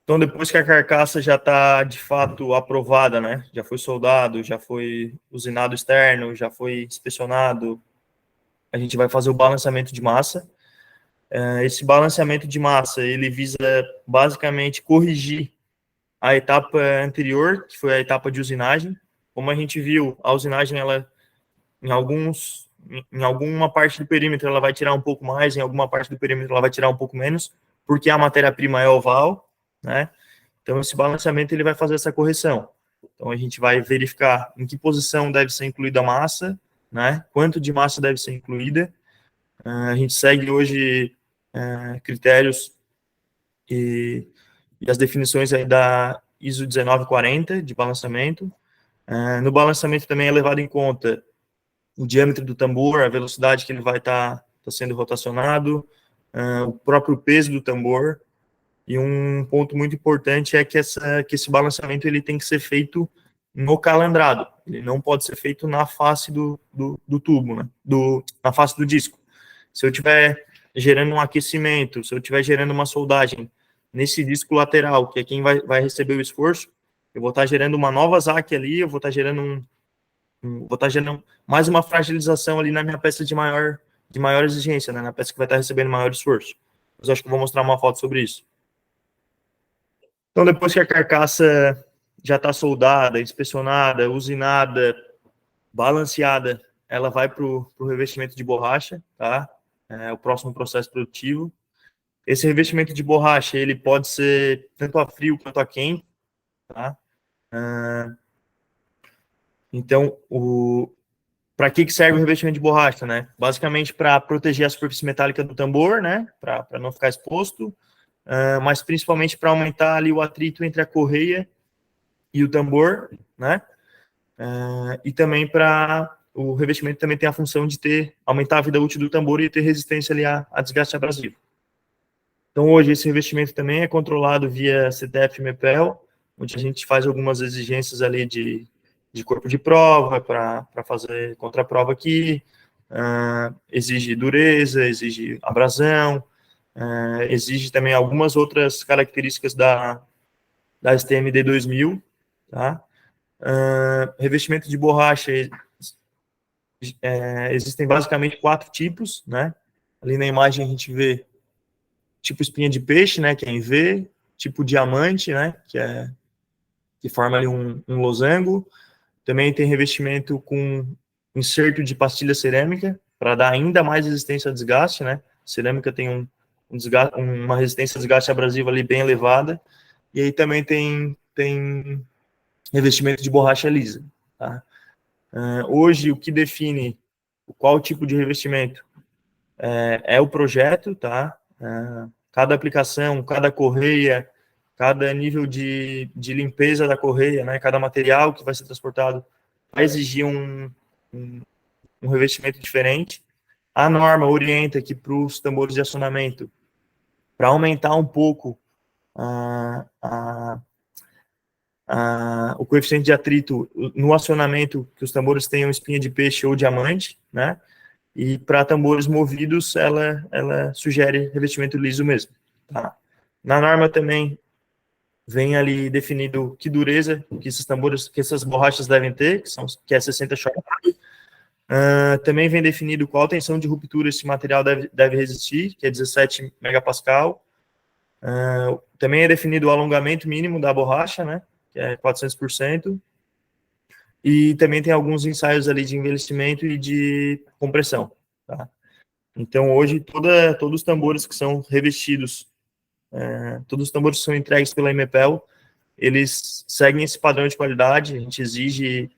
Então, depois que a carcaça já está, de fato, aprovada, né? Já foi soldado, já foi usinado externo, já foi inspecionado, a gente vai fazer o balanceamento de massa. Esse balanceamento de massa, ele visa, basicamente, corrigir a etapa anterior, que foi a etapa de usinagem. Como a gente viu, a usinagem, ela, em alguma parte do perímetro, ela vai tirar um pouco mais, em alguma parte do perímetro, ela vai tirar um pouco menos, porque a matéria-prima é oval, né? Então, esse balanceamento ele vai fazer essa correção. Então, a gente vai verificar em que posição deve ser incluída a massa, né? Quanto de massa deve ser incluída. A gente segue hoje critérios e as definições aí da ISO 1940 de balanceamento. No balanceamento também é levado em conta o diâmetro do tambor, a velocidade que ele vai estar sendo rotacionado, o próprio peso do tambor. E um ponto muito importante é que esse balanceamento ele tem que ser feito no calandrado. Ele não pode ser feito na face do tubo, né? Na face do disco. Se eu estiver gerando um aquecimento, se eu estiver gerando uma soldagem nesse disco lateral, que é quem vai receber o esforço, eu vou estar gerando uma nova ZAC ali, eu vou estar gerando mais uma fragilização ali na minha peça de maior exigência, né? Na peça que vai estar recebendo maior esforço. Mas acho que eu vou mostrar uma foto sobre isso. Então, depois que a carcaça já está soldada, inspecionada, usinada, balanceada, ela vai para o revestimento de borracha, tá? É o próximo processo produtivo. Esse revestimento de borracha, ele pode ser tanto a frio quanto a quente, tá? Então, para que serve o revestimento de borracha, né? Basicamente para proteger a superfície metálica do tambor, né? Para não ficar exposto, mas principalmente para aumentar ali o atrito entre a correia e o tambor, né? E também o revestimento também tem a função de aumentar a vida útil do tambor e ter resistência ali a desgaste abrasivo. Então, hoje, esse revestimento também é controlado via CTF e MEPEL, onde a gente faz algumas exigências ali de corpo de prova para fazer contraprova aqui, exige dureza, exige abrasão, exige também algumas outras características da STMD 2000, tá? Revestimento de borracha, existem basicamente 4 tipos, né? Ali na imagem a gente vê tipo espinha de peixe, né, que é em V, tipo diamante, né, que forma ali um losango. Também tem revestimento com inserto de pastilha cerâmica, para dar ainda mais resistência a desgaste, né? Cerâmica tem uma resistência a desgaste abrasivo ali bem elevada. E aí também tem revestimento de borracha lisa, tá? Hoje, o que define qual tipo de revestimento é o projeto, tá? Cada aplicação, cada correia, cada nível de limpeza da correia, né? Cada material que vai ser transportado vai exigir um revestimento diferente. A norma orienta que para os tambores de acionamento, para aumentar um pouco o coeficiente de atrito no acionamento, que os tambores tenham espinha de peixe ou diamante, né? E para tambores movidos, ela sugere revestimento liso mesmo, tá? Na norma também vem ali definido que dureza que esses tambores, que essas borrachas devem ter, que é 60 choque. Também vem definido qual tensão de ruptura esse material deve resistir, que é 17 megapascal. Também é definido o alongamento mínimo da borracha, né, que é 400%. E também tem alguns ensaios ali de envelhecimento e de compressão, tá? Então, hoje, todos os tambores que são revestidos, todos os tambores que são entregues pela IMEPEL, eles seguem esse padrão de qualidade. A gente exige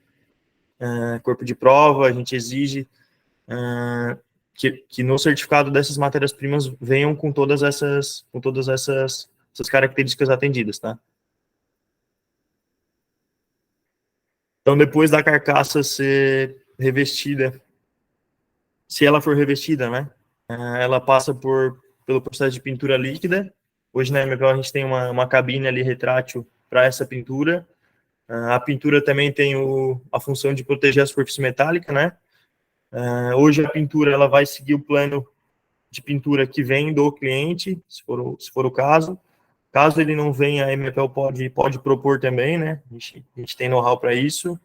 corpo de prova, a gente exige que no certificado dessas matérias-primas venham com todas essas características atendidas, tá? Então, depois da carcaça ser revestida, se ela for revestida, né, ela passa pelo processo de pintura líquida. Hoje na MPL a gente tem uma cabine ali retrátil para essa pintura. A pintura também tem a função de proteger a superfície metálica, né? Hoje a pintura ela vai seguir o plano de pintura que vem do cliente, se for o caso. Caso ele não venha, a MPL pode propor também, né? A gente tem know-how para isso.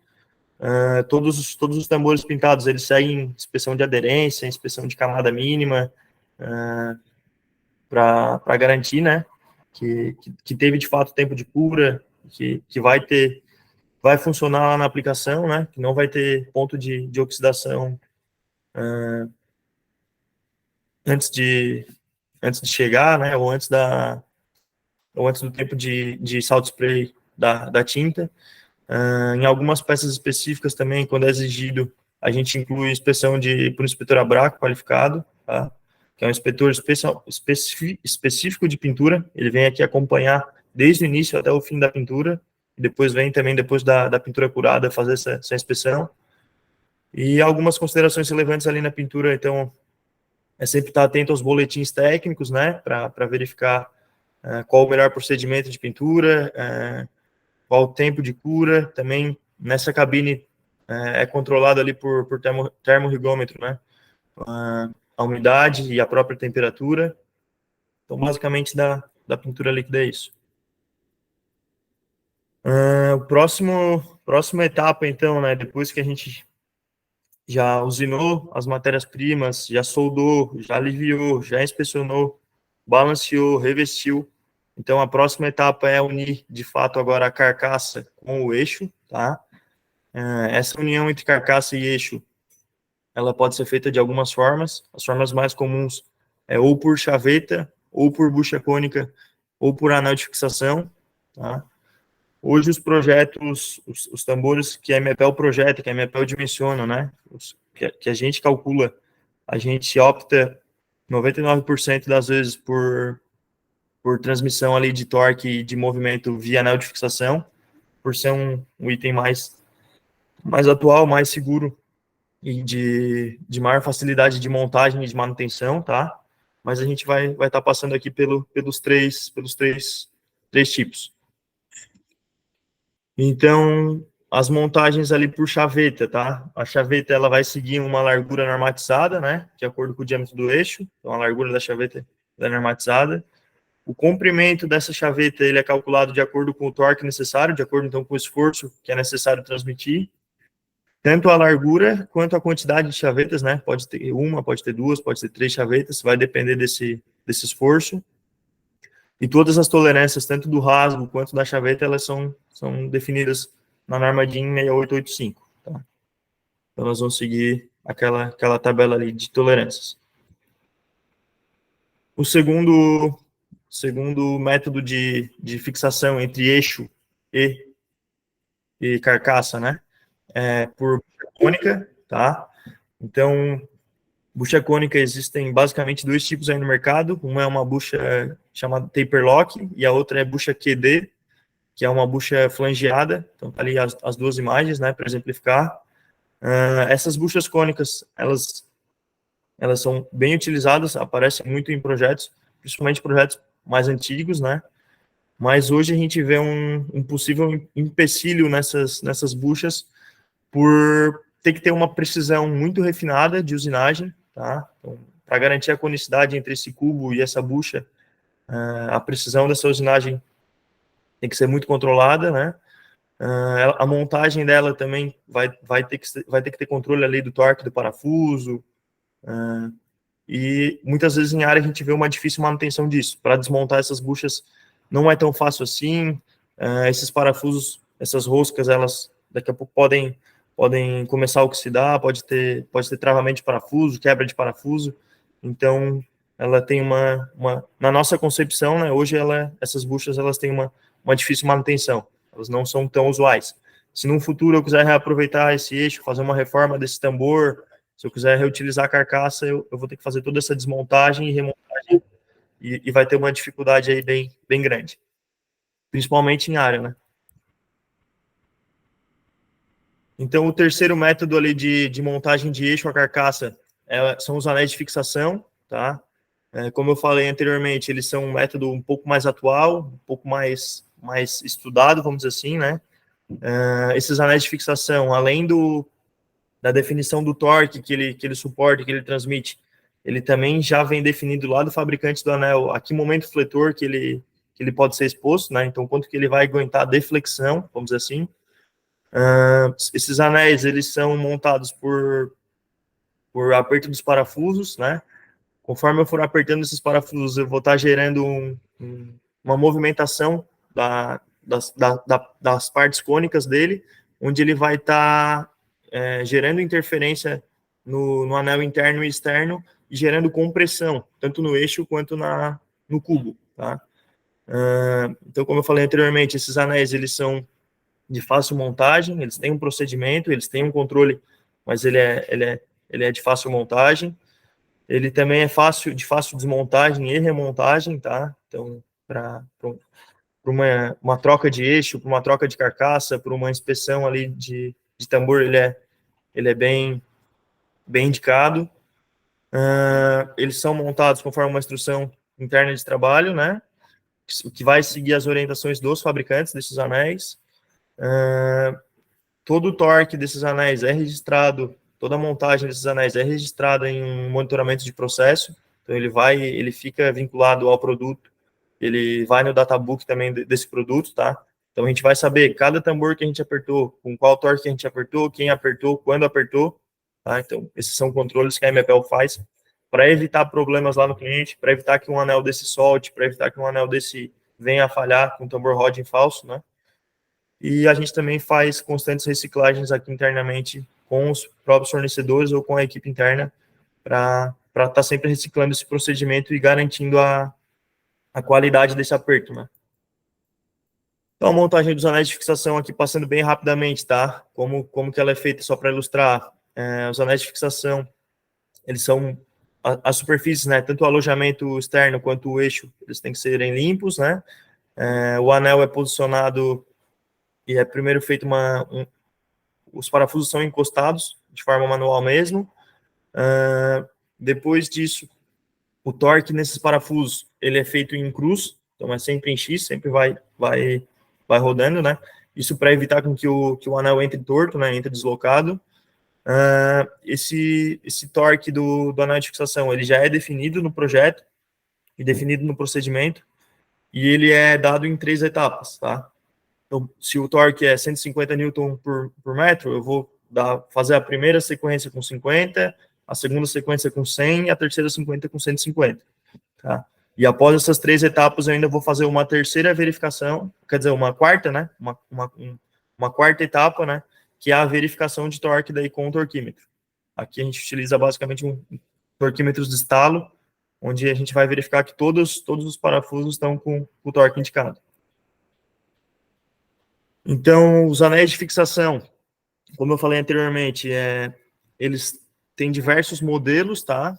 Todos os tambores pintados, eles seguem inspeção de aderência, inspeção de camada mínima, para garantir, né, que teve de fato tempo de cura, que vai funcionar lá na aplicação, né, que não vai ter ponto de oxidação antes de chegar, né, ou antes do tempo de salt spray da tinta. Em algumas peças específicas também, quando é exigido, a gente inclui inspeção por um inspetor ABRAC qualificado, tá? Que é um inspetor específico de pintura. Ele vem aqui acompanhar desde o início até o fim da pintura, e depois vem também, depois da pintura curada, fazer essa inspeção. E algumas considerações relevantes ali na pintura, então, é sempre estar atento aos boletins técnicos, né, para verificar qual o melhor procedimento de pintura, qual o tempo de cura. Também nessa cabine é controlado ali por termorrigômetro, né, a umidade e a própria temperatura. Então, basicamente, da pintura líquida é isso. Próxima etapa, então, né, depois que a gente já usinou as matérias-primas, já soldou, já aliviou, já inspecionou, balanceou, revestiu. Então, a próxima etapa é unir, de fato, agora a carcaça com o eixo, tá? Essa união entre carcaça e eixo, ela pode ser feita de algumas formas. As formas mais comuns é ou por chaveta, ou por bucha cônica, ou por anel de fixação, tá? Hoje os projetos, os tambores que a MPL projeta, que a MPL dimensiona, né, que a gente calcula, a gente opta 99% das vezes por transmissão ali de torque e de movimento via anel de fixação, por ser um item mais atual, mais seguro e de maior facilidade de montagem e de manutenção, tá? Mas a gente vai estar passando aqui pelos três tipos. Então, as montagens ali por chaveta, tá? A chaveta, ela vai seguir uma largura normatizada, né? De acordo com o diâmetro do eixo. Então, a largura da chaveta é normatizada. O comprimento dessa chaveta, ele é calculado de acordo com o torque necessário, de acordo, então, com o esforço que é necessário transmitir. Tanto a largura quanto a quantidade de chavetas, né? Pode ter uma, pode ter duas, pode ter 3 chavetas, vai depender desse esforço. E todas as tolerâncias, tanto do rasgo quanto da chaveta, elas são definidas na norma DIN 6885. Tá? Então, nós vamos seguir aquela tabela ali de tolerâncias. O segundo método de fixação entre eixo e carcaça, né? É por bucha cônica, tá? Então, bucha cônica existem basicamente 2 tipos aí no mercado. Uma é uma bucha chamada taper lock e a outra é bucha QD, que é uma bucha flangeada. Então, tá ali as 2 imagens, né, para exemplificar. Essas buchas cônicas, elas são bem utilizadas, aparecem muito em projetos, principalmente projetos mais antigos, né? Mas hoje a gente vê um possível empecilho nessas buchas por ter que ter uma precisão muito refinada de usinagem, tá? Então, para garantir a conicidade entre esse cubo e essa bucha, a precisão dessa usinagem tem que ser muito controlada, né? A montagem dela também vai ter que ter controle ali do torque do parafuso, e muitas vezes em área a gente vê uma difícil manutenção disso. Para desmontar essas buchas não é tão fácil assim. Esses parafusos, essas roscas, elas daqui a pouco podem começar a oxidar, pode ter travamento de parafuso, quebra de parafuso. Então, ela tem na nossa concepção, né, hoje essas buchas elas têm uma difícil manutenção. Elas não são tão usuais. Se no futuro eu quiser reaproveitar esse eixo, fazer uma reforma desse tambor, Se eu quiser reutilizar a carcaça, eu vou ter que fazer toda essa desmontagem e remontagem, e vai ter uma dificuldade aí bem grande, principalmente em área, né? Então, o terceiro método ali de montagem de eixo a carcaça são os anéis de fixação, tá? Como eu falei anteriormente, eles são um método um pouco mais atual, um pouco mais estudado, vamos dizer assim, né? Esses anéis de fixação, além da definição do torque que ele suporta, que ele transmite, ele também já vem definido lá do fabricante do anel, a que momento fletor que ele pode ser exposto, né? Então, quanto que ele vai aguentar deflexão, vamos dizer assim. Esses anéis, eles são montados por aperto dos parafusos, né? Conforme eu for apertando esses parafusos, eu vou estar gerando uma movimentação das partes cônicas dele, onde ele vai estar gerando interferência no anel interno e externo e gerando compressão, tanto no eixo quanto no cubo, tá? Então, como eu falei anteriormente, esses anéis, eles são de fácil montagem, eles têm um procedimento, eles têm um controle, mas ele é de fácil montagem. Ele também é de fácil desmontagem e remontagem, tá? Então, para uma troca de eixo, para uma troca de carcaça, para uma inspeção ali de tambor, ele é bem indicado. Eles são montados conforme uma instrução interna de trabalho, né? Que vai seguir as orientações dos fabricantes desses anéis. Todo o torque desses anéis é registrado, toda a montagem desses anéis é registrada em um monitoramento de processo, então ele fica vinculado ao produto, ele vai no databook também desse produto, tá? Então a gente vai saber cada tambor que a gente apertou, com qual torque a gente apertou, quem apertou, quando apertou, tá? Então esses são controles que a MPL faz para evitar problemas lá no cliente, para evitar que um anel desse solte, para evitar que um anel desse venha a falhar com tambor roding falso, né? E a gente também faz constantes reciclagens aqui internamente com os próprios fornecedores ou com a equipe interna para estar sempre reciclando esse procedimento e garantindo a qualidade desse aperto, né? Então, a montagem dos anéis de fixação aqui, passando bem rapidamente, tá? Como que ela é feita, só para ilustrar. Os anéis de fixação, eles são as superfícies, né? Tanto o alojamento externo quanto o eixo, eles têm que serem limpos, né? O anel é posicionado e é primeiro feito os parafusos são encostados de forma manual mesmo. Depois disso, o torque nesses parafusos, ele é feito em cruz, então é sempre em X, sempre vai rodando, né? Isso para evitar com que o anel entre torto, né? Entre deslocado. Esse torque do anel de fixação, ele já é definido no projeto e definido no procedimento, e ele é dado em 3 etapas, tá? Então, se o torque é 150 Newton por metro, eu vou fazer a primeira sequência com 50, a segunda sequência com 100 e a terceira sequência com 150. Tá? E após essas 3 etapas, eu ainda vou fazer uma terceira verificação, quer dizer, uma quarta, né? Uma quarta etapa, né? Que é a verificação de torque daí com o torquímetro. Aqui a gente utiliza basicamente um torquímetro de estalo, onde a gente vai verificar que todos os parafusos estão com o torque indicado. Então, os anéis de fixação, como eu falei anteriormente, eles têm diversos modelos, tá?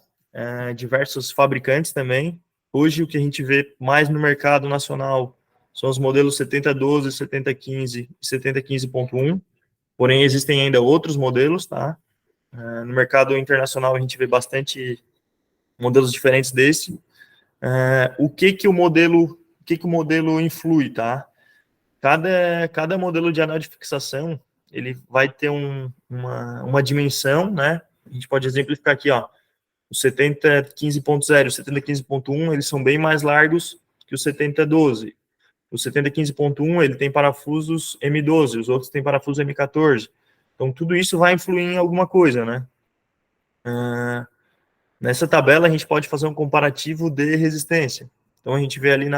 Diversos fabricantes também. Hoje, o que a gente vê mais no mercado nacional são os modelos 7012, 7015 e 7015.1. Porém, existem ainda outros modelos, tá? No mercado internacional, a gente vê bastante modelos diferentes desse. O que o modelo influi, tá? Cada modelo de anel de fixação, ele vai ter uma dimensão, né? A gente pode exemplificar aqui, ó. O 7015.0 e o 7015.1, eles são bem mais largos que o 7012. O 7015.1, ele tem parafusos M12, os outros têm parafusos M14. Então, tudo isso vai influir em alguma coisa, né? Nessa tabela, a gente pode fazer um comparativo de resistência. Então, a gente vê ali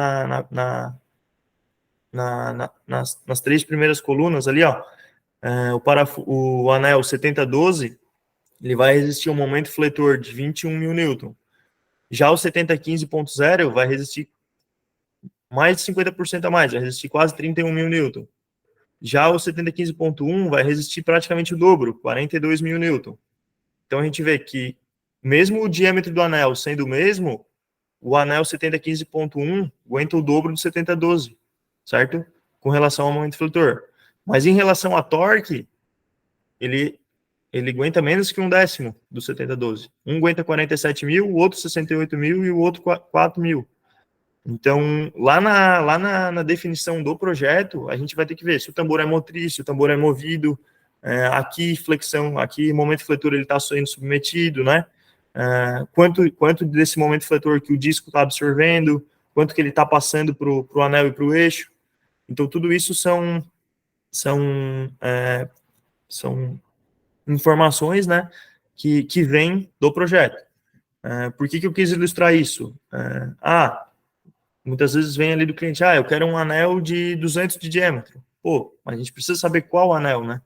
nas 3 primeiras colunas ali, ó, o anel 7012, ele vai resistir um momento fletor de 21 mil Newton. Já o 7015.0 vai resistir mais de 50% a mais, vai resistir quase 31 mil Newton. Já o 7015.1 vai resistir praticamente o dobro, 42 mil Newton. Então, a gente vê que, mesmo o diâmetro do anel sendo o mesmo, o anel 7015.1 aguenta o dobro do 7012, certo? Com relação ao momento flutor. Mas em relação a torque, ele aguenta menos que um décimo do 7012. Um aguenta 47 mil, o outro 68 mil e o outro 4 mil. Então, lá na definição do projeto, a gente vai ter que ver se o tambor é motriz, se o tambor é movido, aqui flexão, aqui momento fletor ele está sendo submetido, né? Quanto desse momento fletor que o disco está absorvendo, quanto que ele está passando para o anel e para o eixo. Então, tudo isso são informações, né, que vêm do projeto. Por que eu quis ilustrar isso? Muitas vezes vem ali do cliente, eu quero um anel de 200 de diâmetro. Pô, mas a gente precisa saber qual anel, né?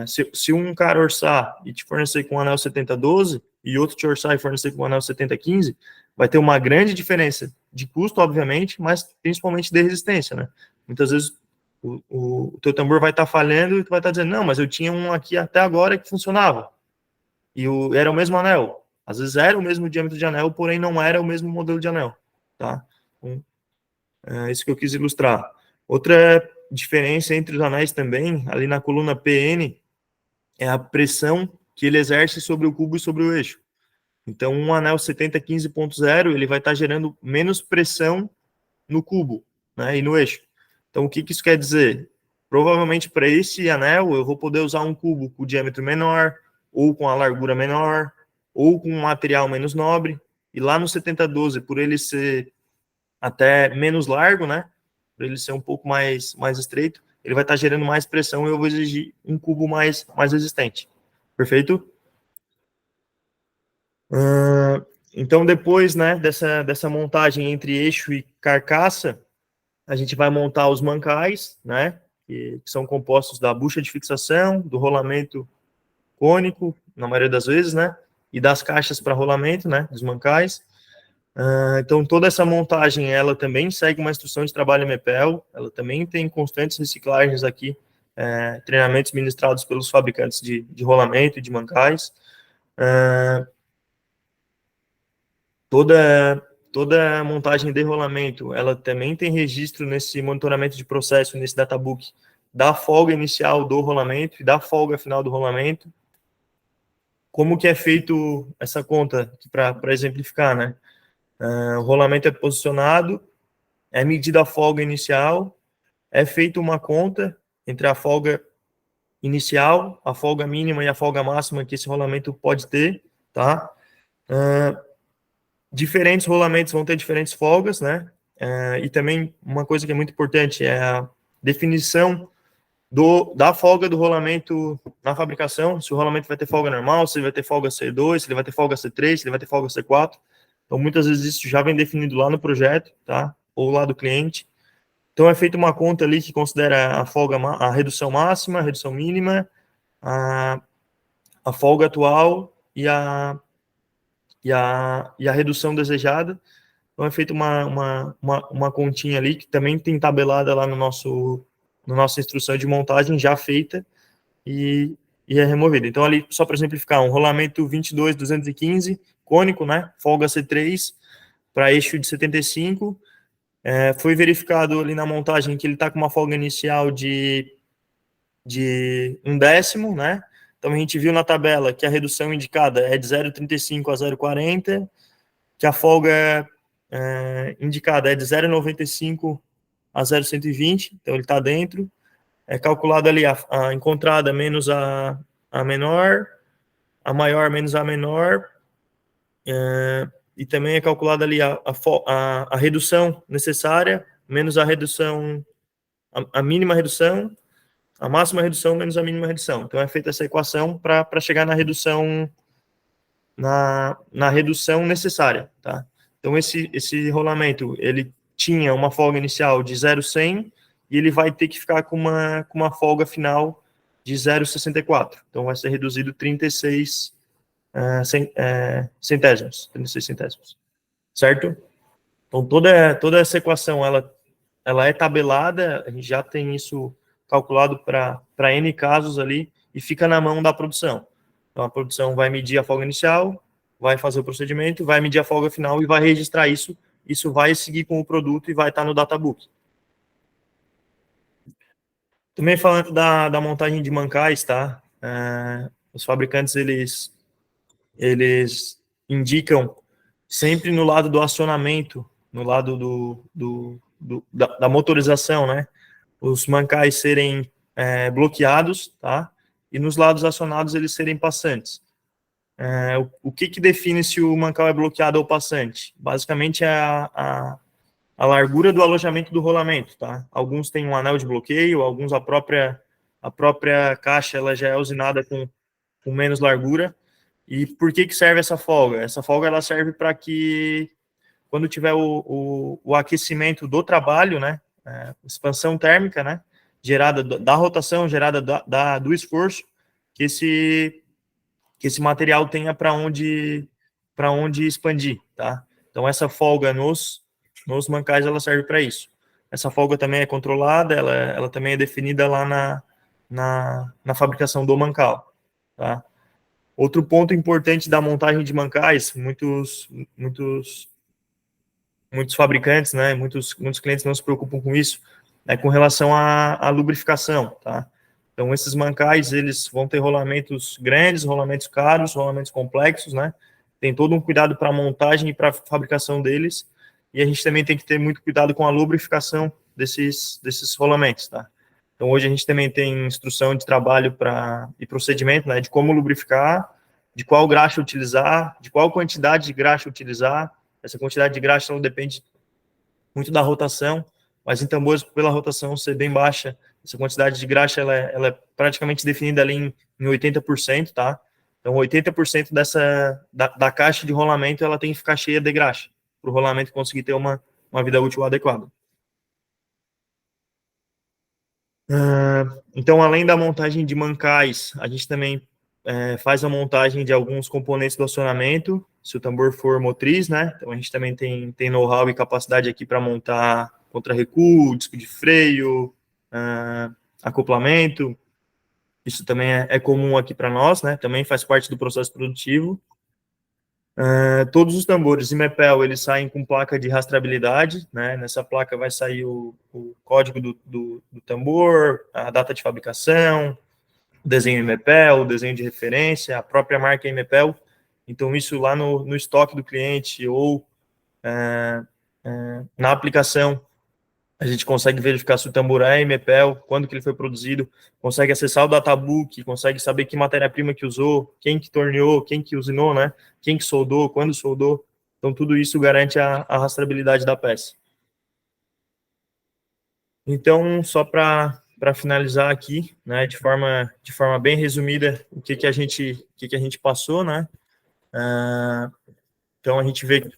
Se um cara orçar e te fornecer com um anel 7012 e outro te orçar e fornecer com um anel 7015, vai ter uma grande diferença de custo, obviamente, mas principalmente de resistência, né? Muitas vezes o teu tambor vai estar falhando e tu vai estar dizendo, não, mas eu tinha um aqui até agora que funcionava. E era o mesmo anel. Às vezes era o mesmo diâmetro de anel, porém não era o mesmo modelo de anel, tá? Então, é isso que eu quis ilustrar. Outra diferença entre os anéis também, ali na coluna PN, é a pressão que ele exerce sobre o cubo e sobre o eixo. Então, um anel 7015.0, ele vai estar gerando menos pressão no cubo, né, e no eixo. Então, o que isso quer dizer? Provavelmente, para esse anel, eu vou poder usar um cubo com diâmetro menor, ou com a largura menor, ou com um material menos nobre. E lá no 7012, por ele ser até menos largo, né, por ele ser um pouco mais estreito, ele vai estar gerando mais pressão e eu vou exigir um cubo mais resistente. Perfeito? Então, depois, né, dessa montagem entre eixo e carcaça, a gente vai montar os mancais, né, que são compostos da bucha de fixação, do rolamento cônico, na maioria das vezes, né, e das caixas para rolamento, né, dos mancais. Então, toda essa montagem, ela também segue uma instrução de trabalho MEPEL, ela também tem constantes reciclagens aqui, treinamentos ministrados pelos fabricantes de rolamento e de mancais. Toda montagem de rolamento, ela também tem registro nesse monitoramento de processo, nesse databook, da folga inicial do rolamento e da folga final do rolamento. Como que é feito essa conta, para exemplificar, né? O rolamento é posicionado, é medida a folga inicial, é feita uma conta entre a folga inicial, a folga mínima e a folga máxima que esse rolamento pode ter, tá? Diferentes rolamentos vão ter diferentes folgas, né? E também uma coisa que é muito importante é a definição da folga do rolamento na fabricação, se o rolamento vai ter folga normal, se ele vai ter folga C2, se ele vai ter folga C3, se ele vai ter folga C4. Então, muitas vezes isso já vem definido lá no projeto, tá? Ou lá do cliente. Então, é feita uma conta ali que considera a folga, a redução máxima, a redução mínima, a folga atual e a redução desejada. Então, é feita uma continha ali, que também tem tabelada lá na nossa instrução de montagem, já feita, e é removida. Então, ali, só para exemplificar, um rolamento 22.215, cônico, né, folga C3, para eixo de 75, foi verificado ali na montagem que ele está com uma folga inicial de um décimo, né, então a gente viu na tabela que a redução indicada é de 0,35 a 0,40, que a folga indicada é de 0,95 a 0,120, então ele está dentro. É calculado ali a encontrada menos a menor, a maior menos a menor, e também é calculada ali a redução necessária, menos a redução, a mínima redução, a máxima redução menos a mínima redução. Então é feita essa equação para chegar na redução redução necessária, tá? Então esse rolamento, ele tinha uma folga inicial de 0,100 e ele vai ter que ficar com uma folga final de 0,64. Então vai ser reduzido 36 centésimos, 36 centésimos, certo? Então toda essa equação, ela é tabelada, a gente já tem isso calculado para N casos ali, e fica na mão da produção. Então, a produção vai medir a folga inicial, vai fazer o procedimento, vai medir a folga final e vai registrar isso. Isso vai seguir com o produto e vai estar no databook. Também falando da montagem de mancais, tá? Os fabricantes, eles indicam sempre no lado do acionamento, no lado da motorização, né? Os mancais serem bloqueados, tá? E nos lados acionados eles serem passantes. O que define se o mancal é bloqueado ou passante? Basicamente é a largura do alojamento do rolamento, tá? Alguns têm um anel de bloqueio, alguns a própria caixa ela já é usinada com menos largura. E por que serve essa folga? Essa folga ela serve para que quando tiver o aquecimento do trabalho, né, expansão térmica, né, gerada da rotação, gerada do esforço, que esse material tenha para onde expandir, tá? Então essa folga nos mancais ela serve para isso. Essa folga também é controlada, ela também é definida lá na fabricação do mancal, tá? Outro ponto importante da montagem de mancais, muitos fabricantes, né, muitos clientes não se preocupam com isso, é com relação à lubrificação, tá? Então, esses mancais, eles vão ter rolamentos grandes, rolamentos caros, rolamentos complexos, né? Tem todo um cuidado para a montagem e para a fabricação deles, e a gente também tem que ter muito cuidado com a lubrificação desses rolamentos, tá? Então, hoje a gente também tem instrução de trabalho e procedimento, né, de como lubrificar, de qual graxa utilizar, de qual quantidade de graxa utilizar. Essa quantidade de graxa não depende muito da rotação, mas em tambores, pela rotação ser bem baixa, essa quantidade de graxa ela é praticamente definida ali em 80%, tá? Então, 80% da caixa de rolamento ela tem que ficar cheia de graxa, para o rolamento conseguir ter uma vida útil adequada. Então, além da montagem de mancais, a gente também faz a montagem de alguns componentes do acionamento, se o tambor for motriz, né? Então, a gente também tem know-how e capacidade aqui para montar contra-recuo, disco de freio, acoplamento. Isso também é comum aqui para nós, né? Também faz parte do processo produtivo. Todos os tambores IMEPEL, eles saem com placa de rastreabilidade, né? Nessa placa vai sair o código do tambor, a data de fabricação, o desenho IMEPEL, o desenho de referência, a própria marca IMEPEL. Então, isso lá no estoque do cliente ou na aplicação, a gente consegue verificar se o tambor é IMEPEL, quando que ele foi produzido, consegue acessar o databook, consegue saber que matéria-prima que usou, quem que torneou, quem que usinou, né? Quem que soldou, quando soldou. Então, tudo isso garante a rastreabilidade da peça. Então, só para finalizar aqui, né, de forma bem resumida, o que a gente passou, né? Então, a gente vê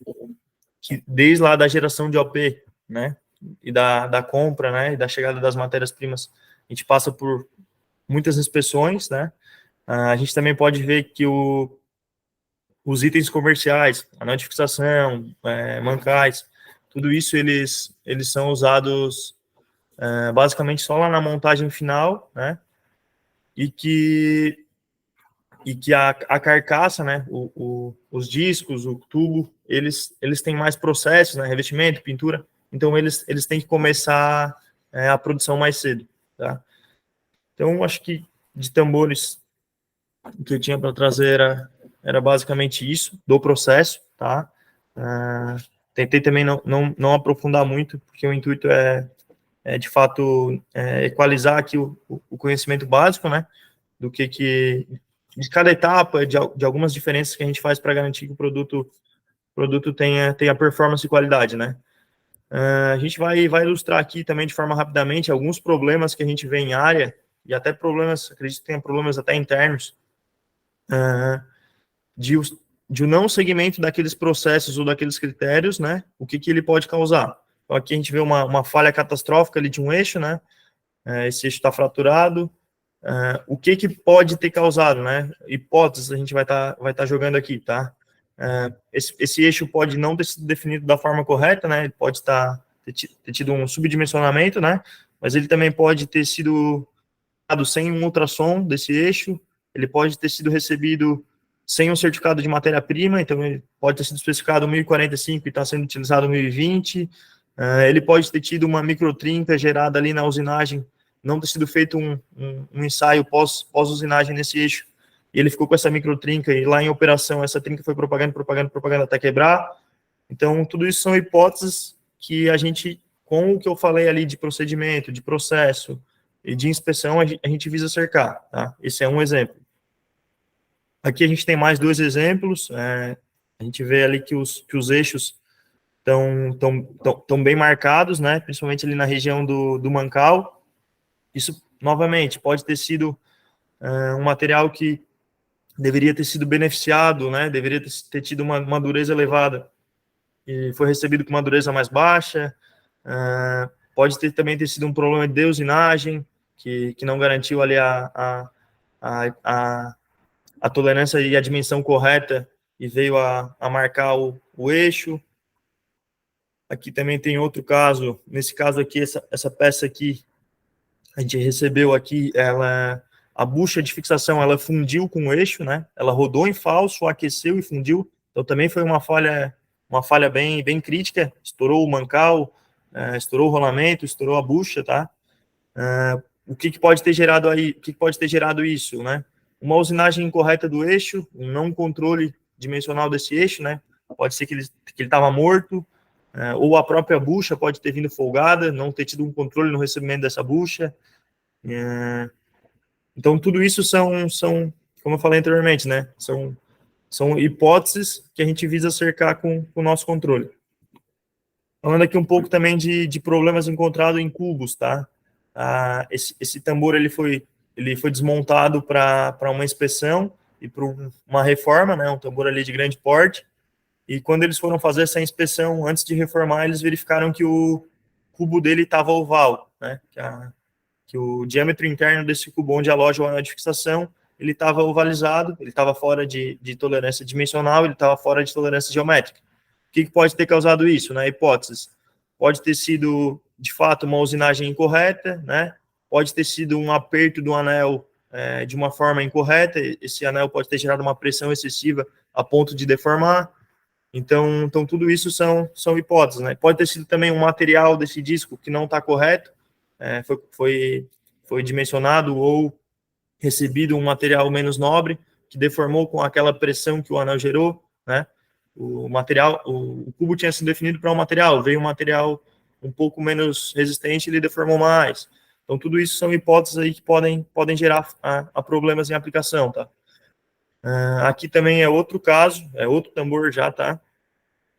que desde lá da geração de OP, né, e da compra, né, e da chegada das matérias-primas, a gente passa por muitas inspeções, né? A gente também pode ver que os itens comerciais, a notificação, mancais, tudo isso eles são usados basicamente só lá na montagem final, né? E que a carcaça, né? Os discos, o tubo, eles têm mais processos, né? Revestimento, pintura. Então, eles têm que começar a produção mais cedo, tá? Então, acho que de tambores, o que eu tinha para trazer era basicamente isso, do processo, tá? Tentei também não aprofundar muito, porque o intuito de fato, equalizar aqui o conhecimento básico, né? Do que de cada etapa, de algumas diferenças que a gente faz para garantir que o produto tenha performance e qualidade, né? A gente vai ilustrar aqui também de forma rapidamente alguns problemas que a gente vê em área, e até problemas, acredito que tenha problemas até internos, de não segmento daqueles processos ou daqueles critérios, né? O que ele pode causar. Então, aqui a gente vê uma falha catastrófica ali de um eixo, né? Esse eixo está fraturado. O que pode ter causado, né? Hipóteses a gente vai tá jogando aqui, tá? Esse eixo pode não ter sido definido da forma correta, né? Ele pode ter tido um subdimensionamento, né? Mas ele também pode ter sido dado sem um ultrassom desse eixo, ele pode ter sido recebido sem um certificado de matéria-prima, então ele pode ter sido especificado 1045 e está sendo utilizado 1020. Ele pode ter tido uma microtrinca gerada ali na usinagem, não ter sido feito um ensaio pós-usinagem nesse eixo, e ele ficou com essa microtrinca, e lá em operação essa trinca foi propagando até quebrar. Então, tudo isso são hipóteses que a gente, com o que eu falei ali de procedimento, de processo e de inspeção, a gente visa cercar, tá? Esse é um exemplo. Aqui a gente tem mais 2 exemplos. A gente vê ali que os eixos estão bem marcados, né? Principalmente ali na região do mancal. Isso, novamente, pode ter sido um material que deveria ter sido beneficiado, né? Deveria ter tido uma dureza elevada e foi recebido com uma dureza mais baixa. Pode também ter sido um problema de usinagem, que não garantiu ali a tolerância e a dimensão correta e veio a marcar o eixo. Aqui também tem outro caso. Nesse caso aqui, essa peça aqui, a gente recebeu aqui, a bucha de fixação, ela fundiu com o eixo, né? Ela rodou em falso, aqueceu e fundiu. Então também foi uma falha bem crítica. Estourou o mancal, estourou o rolamento, estourou a bucha, tá? O que pode ter gerado aí? O que pode ter gerado isso, né? Uma usinagem incorreta do eixo, um não controle dimensional desse eixo, né? Pode ser que ele estava morto, ou a própria bucha pode ter vindo folgada, não ter tido um controle no recebimento dessa bucha. Então, tudo isso são, como eu falei anteriormente, né? São hipóteses que a gente visa cercar com o nosso controle. Falando aqui um pouco também de problemas encontrados em cubos, tá? Esse tambor ele foi desmontado para uma inspeção e para uma reforma, né? Um tambor ali de grande porte. E quando eles foram fazer essa inspeção, antes de reformar, eles verificaram que o cubo dele estava oval, né? Que o diâmetro interno desse cubo onde aloja o anel de fixação, ele estava ovalizado, ele estava fora de tolerância dimensional, ele estava fora de tolerância geométrica. O que pode ter causado isso, né? Hipóteses. Pode ter sido, de fato, uma usinagem incorreta, né? Pode ter sido um aperto do anel de uma forma incorreta, esse anel pode ter gerado uma pressão excessiva a ponto de deformar. Então tudo isso são hipóteses, né? Pode ter sido também um material desse disco que não está correto, foi dimensionado ou recebido um material menos nobre, que deformou com aquela pressão que o anel gerou, né? O cubo tinha sido definido para um material, veio um material um pouco menos resistente, ele deformou mais. Então, tudo isso são hipóteses aí que podem gerar a problemas em aplicação, tá? Aqui também é outro caso, é outro tambor já, tá?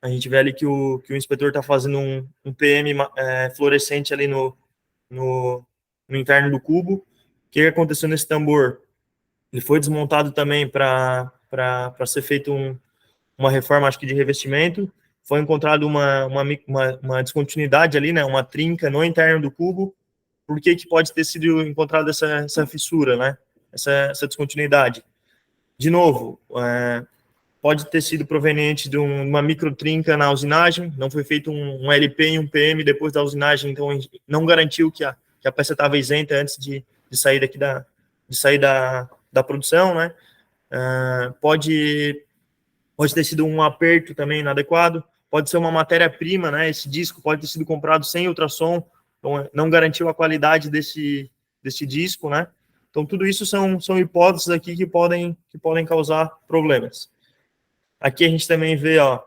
A gente vê ali que o inspetor está fazendo um PM fluorescente ali no interno do cubo. O que aconteceu nesse tambor? Ele foi desmontado também para ser feito uma reforma, acho que de revestimento. Foi encontrado uma descontinuidade ali, né? Uma trinca no interno do cubo. Por que pode ter sido encontrada essa fissura, né? Essa descontinuidade? De novo, pode ter sido proveniente de uma microtrinca na usinagem, não foi feito um LP e um PM depois da usinagem, então não garantiu que a peça estava isenta antes de sair da produção, né? Pode ter sido um aperto também inadequado, pode ser uma matéria-prima, né? Esse disco pode ter sido comprado sem ultrassom, então não garantiu a qualidade desse disco, né? Então tudo isso são hipóteses aqui que podem causar problemas. Aqui a gente também vê, ó,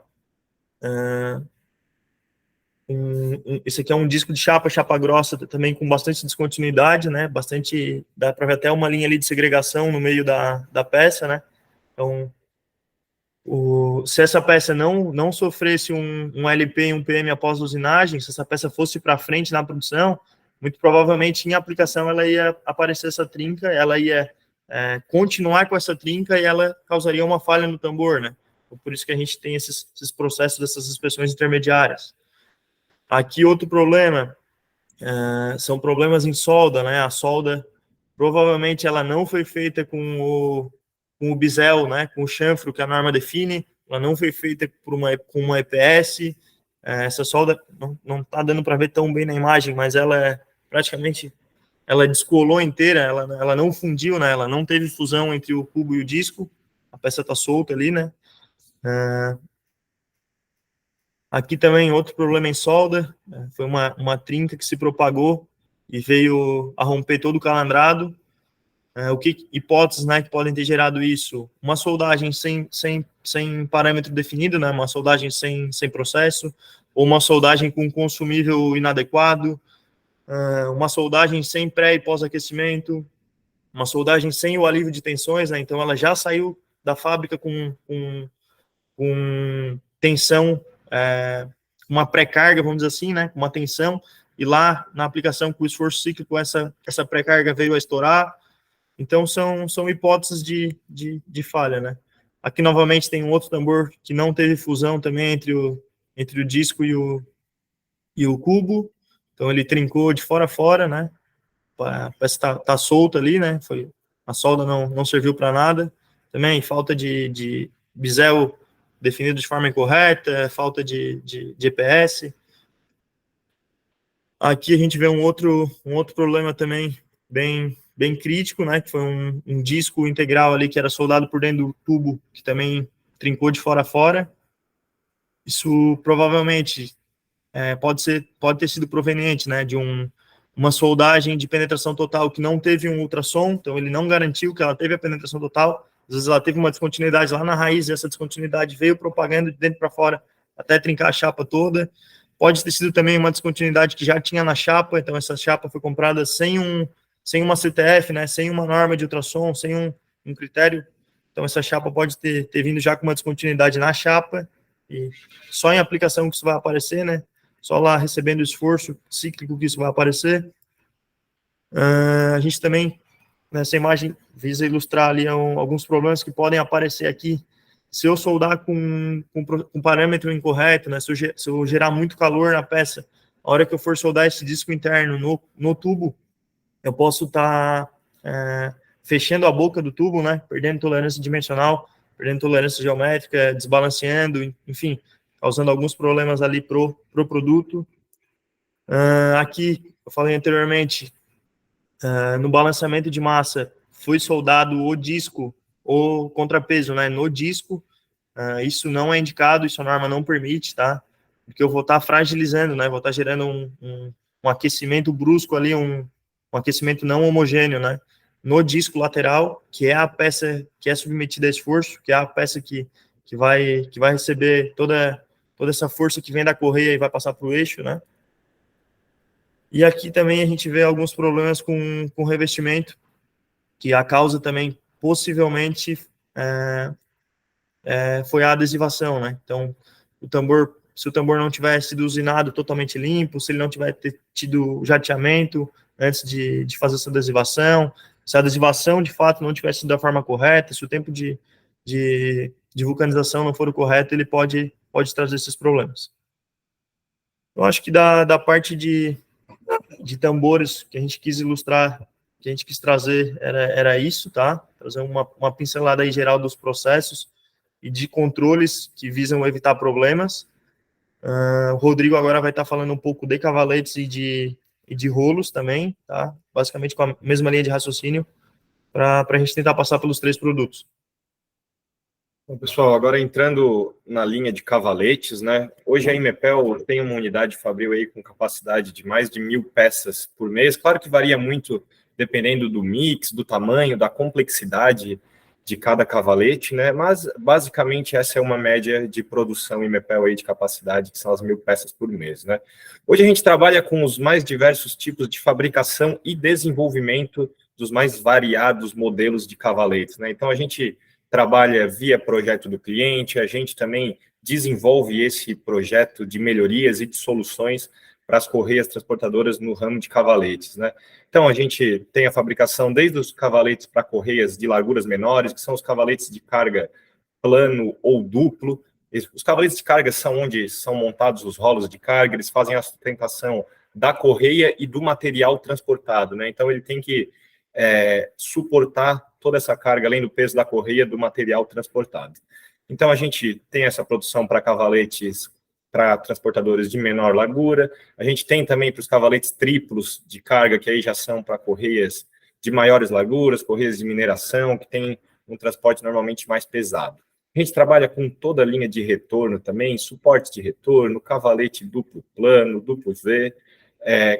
esse aqui é um disco de chapa grossa, também com bastante descontinuidade, né? Dá para ver até uma linha ali de segregação no meio da peça, né? Então, se essa peça não sofresse um LP e um PM após a usinagem, se essa peça fosse para frente na produção, muito provavelmente em aplicação ela ia aparecer essa trinca, ela ia continuar com essa trinca e ela causaria uma falha no tambor, né? Por isso que a gente tem esses processos, essas inspeções intermediárias. Aqui outro problema, são problemas em solda, né? A solda, provavelmente ela não foi feita com o bisel, né? Com o chanfro que a norma define, ela não foi feita com uma EPS, essa solda não está dando para ver tão bem na imagem, mas ela é praticamente ela descolou inteira, ela não fundiu, né? Ela não teve fusão entre o cubo e o disco, a peça está solta ali, né? Aqui também outro problema em solda, foi uma trinca que se propagou e veio a romper todo o calandrado. O que hipóteses, né, que podem ter gerado isso? Uma soldagem sem parâmetro definido, né, uma soldagem sem processo, ou uma soldagem com consumível inadequado, uma soldagem sem pré e pós-aquecimento, uma soldagem sem o alívio de tensões, né, então ela já saiu da fábrica com tensão, uma pré-carga, vamos dizer assim, né, uma tensão, e lá na aplicação com o esforço cíclico, essa pré-carga veio a estourar. Então, são hipóteses de falha, né? Aqui, novamente, tem um outro tambor que não teve fusão também entre o disco e o cubo. Então, ele trincou de fora a fora, né? A peça tá solta ali, né? A solda não serviu para nada. Também, falta de bisel definido de forma incorreta, falta de EPS. Aqui a gente vê um outro problema também bem crítico, né, que foi um disco integral ali que era soldado por dentro do tubo, que também trincou de fora a fora. Isso provavelmente pode ter sido proveniente, né, de uma soldagem de penetração total que não teve um ultrassom, então ele não garantiu que ela teve a penetração total. Às vezes ela teve uma descontinuidade lá na raiz e essa descontinuidade veio propagando de dentro para fora até trincar a chapa toda. Pode ter sido também uma descontinuidade que já tinha na chapa, então essa chapa foi comprada sem uma CTF, né, sem uma norma de ultrassom, sem um critério. Então essa chapa pode ter vindo já com uma descontinuidade na chapa, e só em aplicação que isso vai aparecer, né, só lá recebendo o esforço cíclico que isso vai aparecer. A gente também, nessa imagem, visa ilustrar ali alguns problemas que podem aparecer aqui. Se eu soldar com parâmetro incorreto, né, se eu gerar muito calor na peça, a hora que eu for soldar esse disco interno no tubo, eu posso estar fechando a boca do tubo, né, perdendo tolerância dimensional, perdendo tolerância geométrica, desbalanceando, enfim, causando alguns problemas ali pro produto. Aqui, eu falei anteriormente, no balanceamento de massa, foi soldado o disco ou contrapeso, né, no disco. Isso não é indicado, isso a norma não permite, tá? Porque eu vou estar fragilizando, né? Vou estar gerando um aquecimento brusco ali, um aquecimento não homogêneo, né? No disco lateral, que é a peça que é submetida a esforço, que é a peça que vai receber toda essa força que vem da correia e vai passar para o eixo, né? E aqui também a gente vê alguns problemas com revestimento, que a causa também possivelmente foi a adesivação, né? Então, se o tambor não tiver sido usinado totalmente limpo, se ele não tiver tido jateamento antes de fazer essa adesivação, se a adesivação de fato não tiver sido da forma correta, se o tempo de vulcanização não for o correto, ele pode trazer esses problemas. Eu acho que da parte de tambores que a gente quis ilustrar, que a gente quis trazer, era isso, tá? Trazer uma pincelada aí geral dos processos e de controles que visam evitar problemas. O Rodrigo agora vai estar falando um pouco de cavaletes e de rolos também, tá? Basicamente com a mesma linha de raciocínio, para a gente tentar passar pelos 3 produtos. Bom, pessoal, agora entrando na linha de cavaletes, né? Hoje a Imepel tem uma unidade fabril aí com capacidade de mais de 1.000 peças por mês. Claro que varia muito dependendo do mix, do tamanho, da complexidade de cada cavalete, né? Mas basicamente essa é uma média de produção Imepel aí de capacidade, que são as 1.000 peças por mês, né? Hoje a gente trabalha com os mais diversos tipos de fabricação e desenvolvimento dos mais variados modelos de cavaletes, né? Então a gente trabalha via projeto do cliente, a gente também desenvolve esse projeto de melhorias e de soluções para as correias transportadoras no ramo de cavaletes, né? Então, a gente tem a fabricação desde os cavaletes para correias de larguras menores, que são os cavaletes de carga plano ou duplo. Os cavaletes de carga são onde são montados os rolos de carga, eles fazem a sustentação da correia e do material transportado, né? Então, ele tem que suportar toda essa carga, além do peso da correia, do material transportado. Então, a gente tem essa produção para cavaletes para transportadores de menor largura. A gente tem também para os cavaletes triplos de carga, que aí já são para correias de maiores larguras, correias de mineração, que tem um transporte normalmente mais pesado. A gente trabalha com toda a linha de retorno também, suporte de retorno, cavalete duplo plano, duplo V,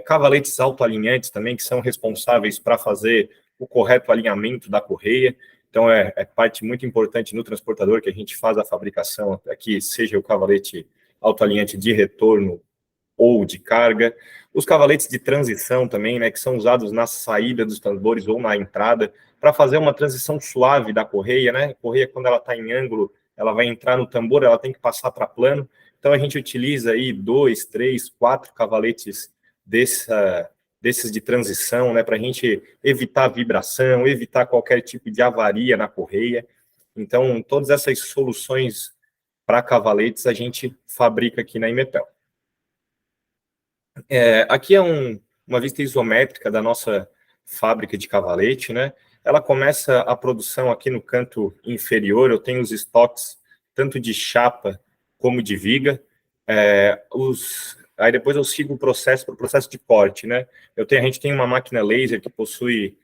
cavaletes autoalinhantes também, que são responsáveis para fazer o correto alinhamento da correia. Então, é parte muito importante no transportador que a gente faz a fabricação aqui, seja o cavalete autoalinhante de retorno ou de carga. Os cavaletes de transição também, né, que são usados na saída dos tambores ou na entrada, para fazer uma transição suave da correia, né? A correia, quando ela está em ângulo, ela vai entrar no tambor, ela tem que passar para plano. Então, a gente utiliza aí 2, 3, 4 cavaletes desses de transição, né, para a gente evitar vibração, evitar qualquer tipo de avaria na correia. Então, todas essas soluções para cavaletes a gente fabrica aqui na Imepel. Aqui é uma vista isométrica da nossa fábrica de cavalete, né? Ela começa a produção aqui no canto inferior, eu tenho os estoques tanto de chapa como de viga. Aí depois eu sigo o processo para o processo de corte, né? A gente tem uma máquina laser que possui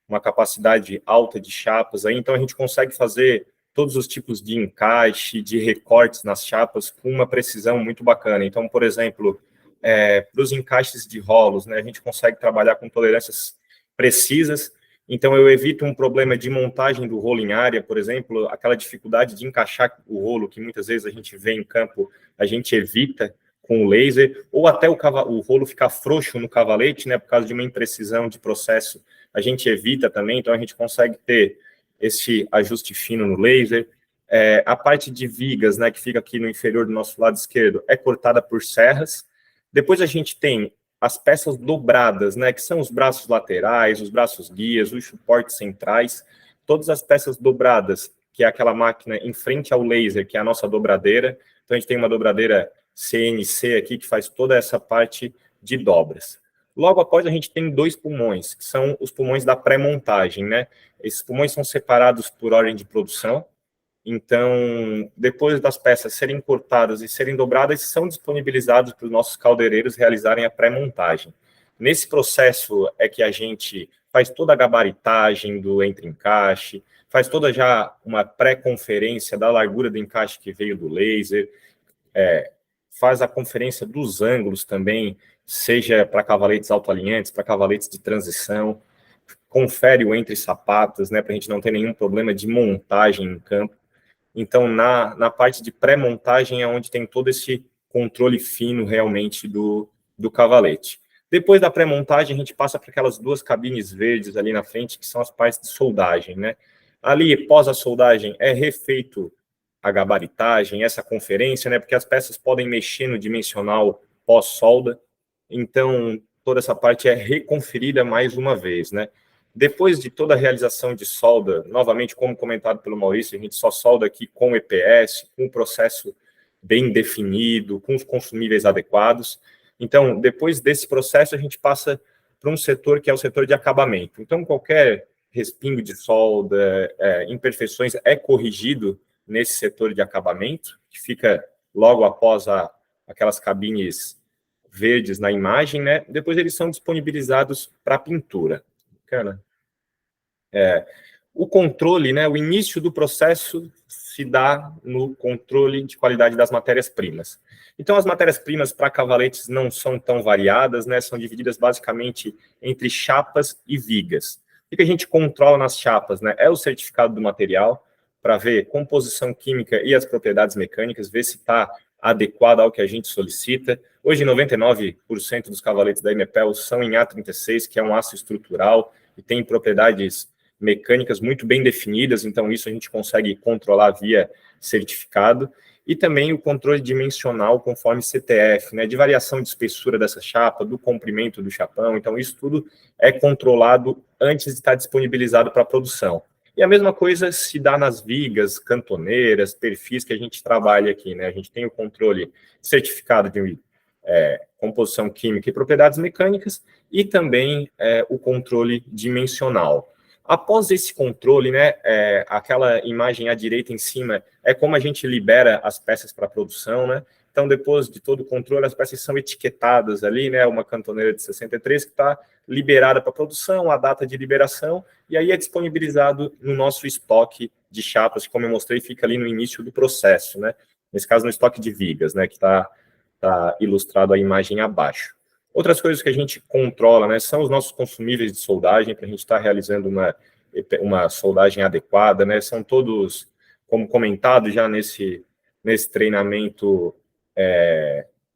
uma capacidade alta de chapas, aí, então a gente consegue fazer todos os tipos de encaixe, de recortes nas chapas com uma precisão muito bacana. Então, por exemplo, para os encaixes de rolos, né, a gente consegue trabalhar com tolerâncias precisas, então eu evito um problema de montagem do rolo em área, por exemplo, aquela dificuldade de encaixar o rolo que muitas vezes a gente vê em campo, a gente evita com o laser, ou até o rolo ficar frouxo no cavalete, né, por causa de uma imprecisão de processo, a gente evita também, então a gente consegue ter esse ajuste fino no laser. A parte de vigas, né, que fica aqui no inferior do nosso lado esquerdo, é cortada por serras. Depois a gente tem as peças dobradas, né, que são os braços laterais, os braços guias, os suportes centrais, todas as peças dobradas, que é aquela máquina em frente ao laser, que é a nossa dobradeira. Então a gente tem uma dobradeira CNC aqui, que faz toda essa parte de dobras. Logo após, a gente tem 2 pulmões, que são os pulmões da pré-montagem, né? Esses pulmões são separados por ordem de produção. Então, depois das peças serem cortadas e serem dobradas, são disponibilizados para os nossos caldeireiros realizarem a pré-montagem. Nesse processo é que a gente faz toda a gabaritagem do entre-encaixe, faz toda já uma pré-conferência da largura do encaixe que veio do laser, faz a conferência dos ângulos também, seja para cavaletes autoalinhantes, para cavaletes de transição, confere o entre sapatas, né, para a gente não ter nenhum problema de montagem em campo. Então, na parte de pré-montagem é onde tem todo esse controle fino, realmente, do cavalete. Depois da pré-montagem, a gente passa para aquelas 2 cabines verdes ali na frente, que são as partes de soldagem, né? Ali, pós a soldagem, é refeito a gabaritagem, essa conferência, né? Porque as peças podem mexer no dimensional pós-solda. Então, toda essa parte é reconferida mais uma vez, né? Depois de toda a realização de solda, novamente, como comentado pelo Maurício, a gente só solda aqui com EPS, com o processo bem definido, com os consumíveis adequados. Então, depois desse processo, a gente passa para um setor que é o setor de acabamento. Então, qualquer respingo de solda, imperfeições é corrigido nesse setor de acabamento, que fica logo após aquelas cabines verdes na imagem, né? Depois eles são disponibilizados para pintura. Bacana. O controle, né, o início do processo se dá no controle de qualidade das matérias-primas. Então, as matérias-primas para cavaletes não são tão variadas, né, são divididas basicamente entre chapas e vigas. O que a gente controla nas chapas, né, é o certificado do material, para ver composição química e as propriedades mecânicas, ver se está adequado ao que a gente solicita. Hoje, 99% dos cavaletes da Imepel são em A36, que é um aço estrutural, e tem propriedades mecânicas muito bem definidas, então isso a gente consegue controlar via certificado, e também o controle dimensional conforme CTF, né, de variação de espessura dessa chapa, do comprimento do chapão, então isso tudo é controlado antes de estar disponibilizado para a produção. E a mesma coisa se dá nas vigas, cantoneiras, perfis que a gente trabalha aqui, né, a gente tem o controle certificado de composição química e propriedades mecânicas, e também o controle dimensional. Após esse controle, né, aquela imagem à direita em cima é como a gente libera as peças para produção, né? Então, depois de todo o controle, as peças são etiquetadas ali, né? Uma cantoneira de 63 que está liberada para produção, a data de liberação, e aí é disponibilizado no nosso estoque de chapas, que, como eu mostrei, fica ali no início do processo, né? Nesse caso, no estoque de vigas, né? Que está ilustrado a imagem abaixo. Outras coisas que a gente controla, né? São os nossos consumíveis de soldagem, para a gente estar realizando uma soldagem adequada, né? São todos, como comentado já nesse treinamento,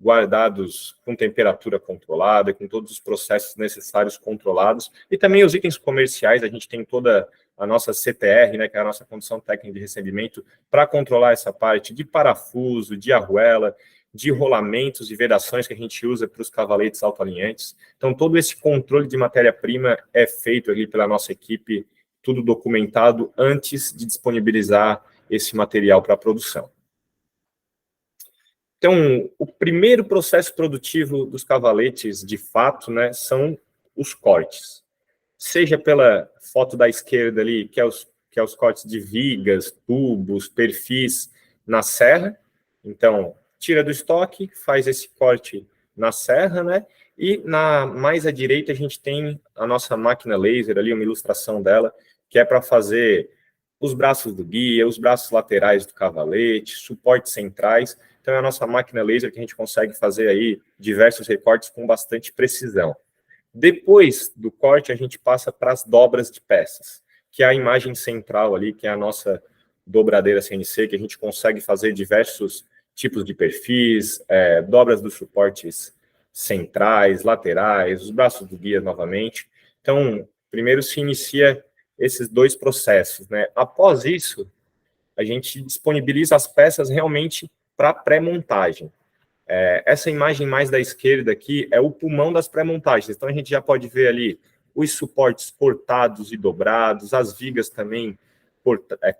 guardados com temperatura controlada, com todos os processos necessários controlados, e também os itens comerciais, a gente tem toda a nossa CTR, né, que é a nossa condição técnica de recebimento, para controlar essa parte de parafuso, de arruela, de rolamentos e vedações que a gente usa para os cavaletes autoalinhantes. Então, todo esse controle de matéria-prima é feito ali pela nossa equipe, tudo documentado antes de disponibilizar esse material para a produção. Então, o primeiro processo produtivo dos cavaletes, de fato, né, são os cortes. Seja pela foto da esquerda ali, que é os cortes de vigas, tubos, perfis na serra. Então, tira do estoque, faz esse corte na serra, né? E mais à direita a gente tem a nossa máquina laser ali, uma ilustração dela, que é para fazer os braços do guia, os braços laterais do cavalete, suportes centrais. Então, é a nossa máquina laser que a gente consegue fazer aí diversos recortes com bastante precisão. Depois do corte, a gente passa para as dobras de peças, que é a imagem central ali, que é a nossa dobradeira CNC, que a gente consegue fazer diversos tipos de perfis, dobras dos suportes centrais, laterais, os braços do guia novamente. Então, primeiro se inicia esses dois processos, né? Após isso, a gente disponibiliza as peças realmente para pré-montagem. Essa imagem mais da esquerda aqui é o pulmão das pré-montagens. Então, a gente já pode ver ali os suportes cortados e dobrados, as vigas também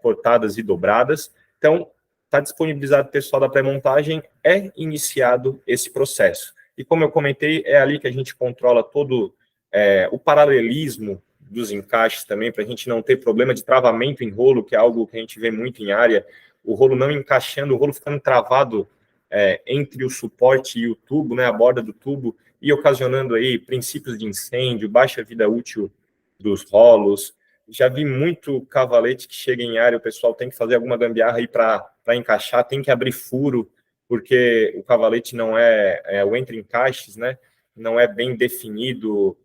cortadas e dobradas. Então, está disponibilizado o pessoal da pré-montagem, é iniciado esse processo. E como eu comentei, é ali que a gente controla todo o paralelismo dos encaixes também, para a gente não ter problema de travamento em rolo, que é algo que a gente vê muito em área, o rolo não encaixando, o rolo ficando travado entre o suporte e o tubo, né, a borda do tubo, e ocasionando aí princípios de incêndio, baixa vida útil dos rolos. Já vi muito cavalete que chega em área, o pessoal tem que fazer alguma gambiarra aí para encaixar, tem que abrir furo, porque o cavalete não o entre-encaixes, né, não é bem definido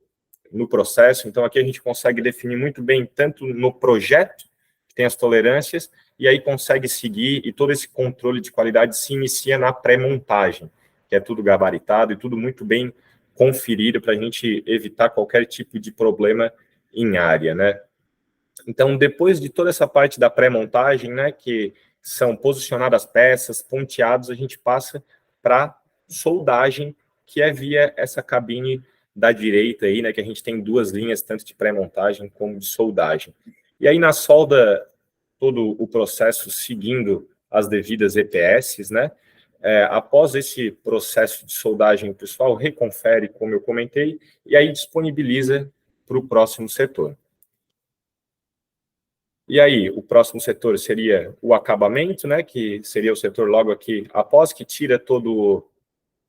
no processo. Então, aqui a gente consegue definir muito bem, tanto no projeto, que tem as tolerâncias, e aí consegue seguir, e todo esse controle de qualidade se inicia na pré-montagem, que é tudo gabaritado e tudo muito bem conferido para a gente evitar qualquer tipo de problema em área, né? Então, depois de toda essa parte da pré-montagem, né, que são posicionadas peças, ponteados, a gente passa para soldagem, que é via essa cabine da direita aí, né, que a gente tem duas linhas, tanto de pré-montagem como de soldagem. E aí, na solda, todo o processo seguindo as devidas EPS, né, após esse processo de soldagem, o pessoal reconfere, como eu comentei, e aí disponibiliza para o próximo setor. E aí, o próximo setor seria o acabamento, né, que seria o setor logo aqui, após que tira todo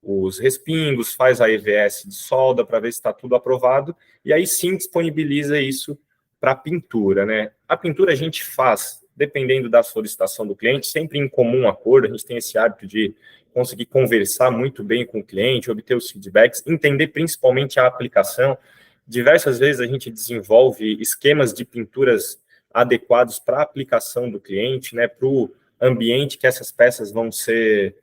os respingos, faz a EVS de solda para ver se está tudo aprovado, e aí sim disponibiliza isso para a pintura, né? A pintura a gente faz, dependendo da solicitação do cliente, sempre em comum acordo, a gente tem esse hábito de conseguir conversar muito bem com o cliente, obter os feedbacks, entender principalmente a aplicação. Diversas vezes a gente desenvolve esquemas de pinturas adequados para a aplicação do cliente, né, para o ambiente que essas peças vão ser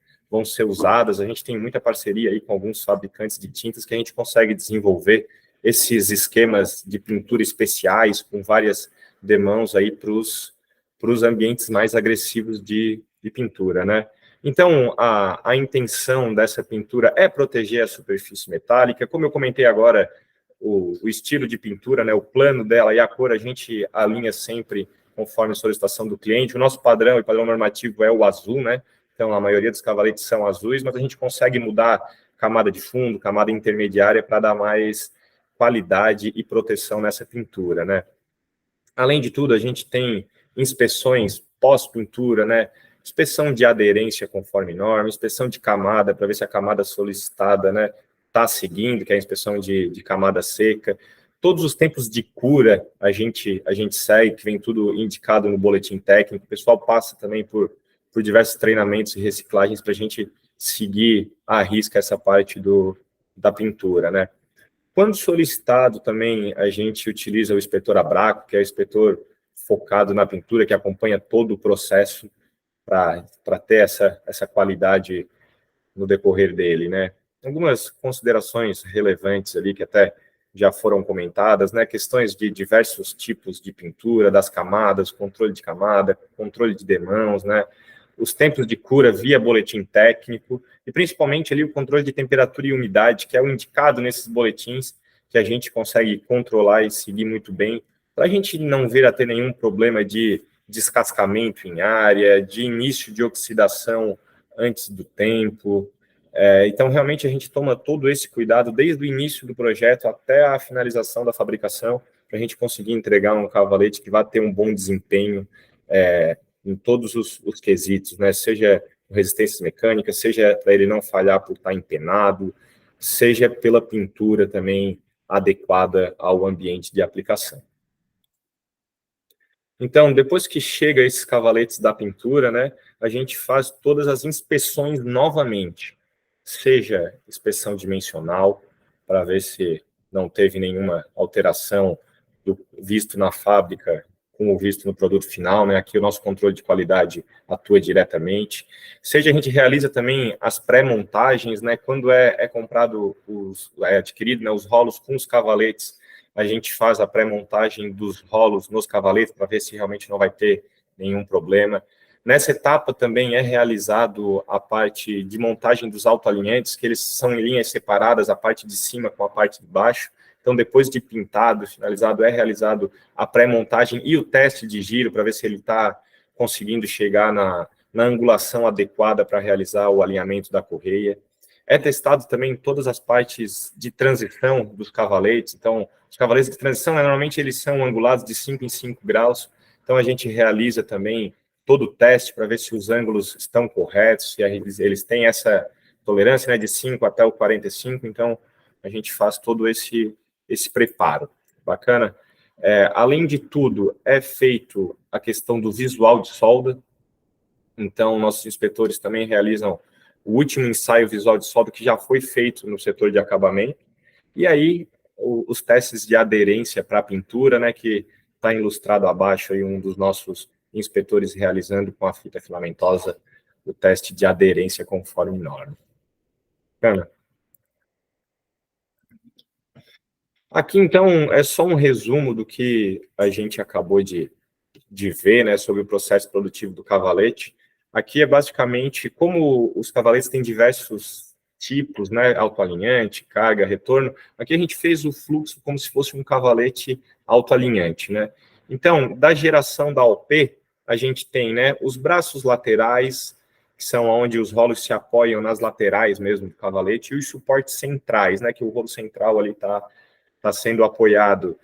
usadas. A gente tem muita parceria aí com alguns fabricantes de tintas que a gente consegue desenvolver esses esquemas de pintura especiais com várias demãos aí para os ambientes mais agressivos de pintura, né? Então, a intenção dessa pintura é proteger a superfície metálica. Como eu comentei agora, o estilo de pintura, né, o plano dela e a cor, a gente alinha sempre conforme a solicitação do cliente. O nosso padrão e padrão normativo é o azul, né? Então, a maioria dos cavaletes são azuis, mas a gente consegue mudar camada de fundo, camada intermediária, para dar mais qualidade e proteção nessa pintura, né? Além de tudo, a gente tem inspeções pós-pintura, né? inspeção de aderência conforme norma, inspeção de camada, para ver se a camada solicitada, né, está seguindo, que é a inspeção de camada seca. Todos os tempos de cura a gente segue, que vem tudo indicado no boletim técnico. O pessoal passa também por diversos treinamentos e reciclagens para a gente seguir à risca essa parte da pintura, né? Quando solicitado também, a gente utiliza o inspetor Abraco, que é o inspetor focado na pintura, que acompanha todo o processo para ter essa qualidade no decorrer dele, né? Algumas considerações relevantes ali que até já foram comentadas, né? Questões de diversos tipos de pintura, das camadas, controle de camada, controle de demãos, né? Os tempos de cura via boletim técnico e principalmente ali o controle de temperatura e umidade, que é o indicado nesses boletins, que a gente consegue controlar e seguir muito bem, para a gente não vir a ter nenhum problema de descascamento em área, de início de oxidação antes do tempo. Então, realmente, a gente toma todo esse cuidado desde o início do projeto até a finalização da fabricação, para a gente conseguir entregar um cavalete que vai ter um bom desempenho em todos os quesitos, né? Seja resistências mecânicas, seja para ele não falhar por estar empenado, seja pela pintura também adequada ao ambiente de aplicação. Então, depois que chega esses cavaletes da pintura, né, a gente faz todas as inspeções novamente, seja inspeção dimensional, para ver se não teve nenhuma alteração do visto na fábrica com o visto no produto final, né? Aqui o nosso controle de qualidade atua diretamente. Seja a gente realiza também as pré-montagens, né? Quando é comprado, adquirido, né, os rolos com os cavaletes, a gente faz a pré-montagem dos rolos nos cavaletes para ver se realmente não vai ter nenhum problema. Nessa etapa também é realizado a parte de montagem dos autoalinhantes, que eles são em linhas separadas, a parte de cima com a parte de baixo. Então, depois de pintado, finalizado, é realizado a pré-montagem e o teste de giro para ver se ele está conseguindo chegar na angulação adequada para realizar o alinhamento da correia. É testado também todas as partes de transição dos cavaletes. Então, os cavaletes de transição, normalmente, eles são angulados de 5 em 5 graus. Então, a gente realiza também todo o teste para ver se os ângulos estão corretos, se eles têm essa tolerância, né, de 5 até o 45. Então, a gente faz todo esse preparo. Bacana? Além de tudo, é feito a questão do visual de solda. Então, nossos inspetores também realizam o último ensaio visual de solda que já foi feito no setor de acabamento. E aí, os testes de aderência para a pintura, né, que está ilustrado abaixo aí um dos nossos inspetores realizando com a fita filamentosa o teste de aderência conforme norma. Bacana? Aqui, então, é só um resumo do que a gente acabou de ver, né, sobre o processo produtivo do cavalete. Aqui é basicamente como os cavaletes têm diversos tipos, né, autoalinhante, carga, retorno. Aqui a gente fez o fluxo como se fosse um cavalete autoalinhante, né. Então, da geração da OP, a gente tem, né, os braços laterais, que são onde os rolos se apoiam nas laterais mesmo do cavalete, e os suportes centrais, né, que o rolo central ali está sendo apoiado,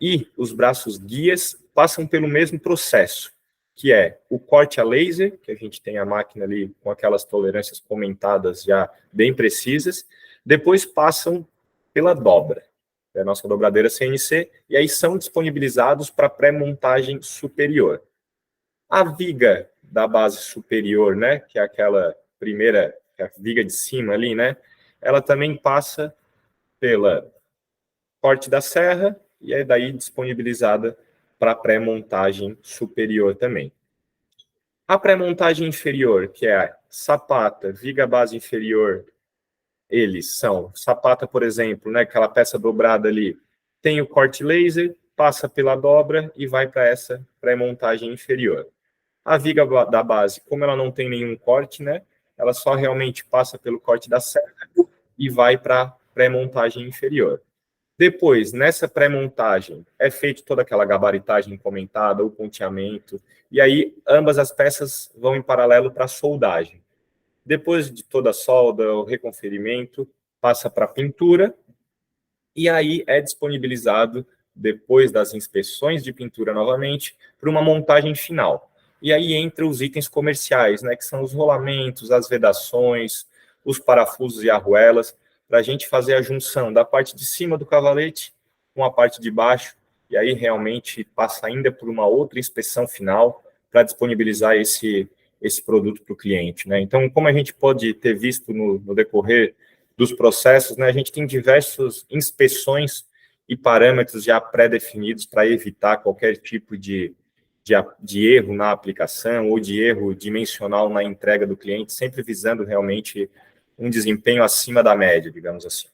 e os braços guias passam pelo mesmo processo, que é o corte a laser, que a gente tem a máquina ali com aquelas tolerâncias comentadas já bem precisas, depois passam pela dobra, é a nossa dobradeira CNC, e aí são disponibilizados para pré-montagem superior. A viga da base superior, né, que é aquela primeira, que é a viga de cima ali, né, ela também passa pela corte da serra, e é daí disponibilizada para pré-montagem superior também. A pré-montagem inferior, que é a sapata, viga base inferior, eles são, sapata, por exemplo, né, aquela peça dobrada ali, tem o corte laser, passa pela dobra e vai para essa pré-montagem inferior. A viga da base, como ela não tem nenhum corte, né, ela só realmente passa pelo corte da serra e vai para pré-montagem inferior. Depois, nessa pré-montagem, é feita toda aquela gabaritagem comentada, o ponteamento, e aí ambas as peças vão em paralelo para a soldagem. Depois de toda a solda, o reconferimento, passa para a pintura, e aí é disponibilizado, depois das inspeções de pintura novamente, para uma montagem final. e aí entra os itens comerciais, né, que são os rolamentos, as vedações, os parafusos e arruelas, para a gente fazer a junção da parte de cima do cavalete com a parte de baixo, e aí realmente passa ainda por uma outra inspeção final para disponibilizar esse produto para o cliente, né? Então, como a gente pode ter visto no decorrer dos processos, né, a gente tem diversas inspeções e parâmetros já pré-definidos para evitar qualquer tipo de erro na aplicação ou de erro dimensional na entrega do cliente, sempre visando realmente um desempenho acima da média, digamos assim.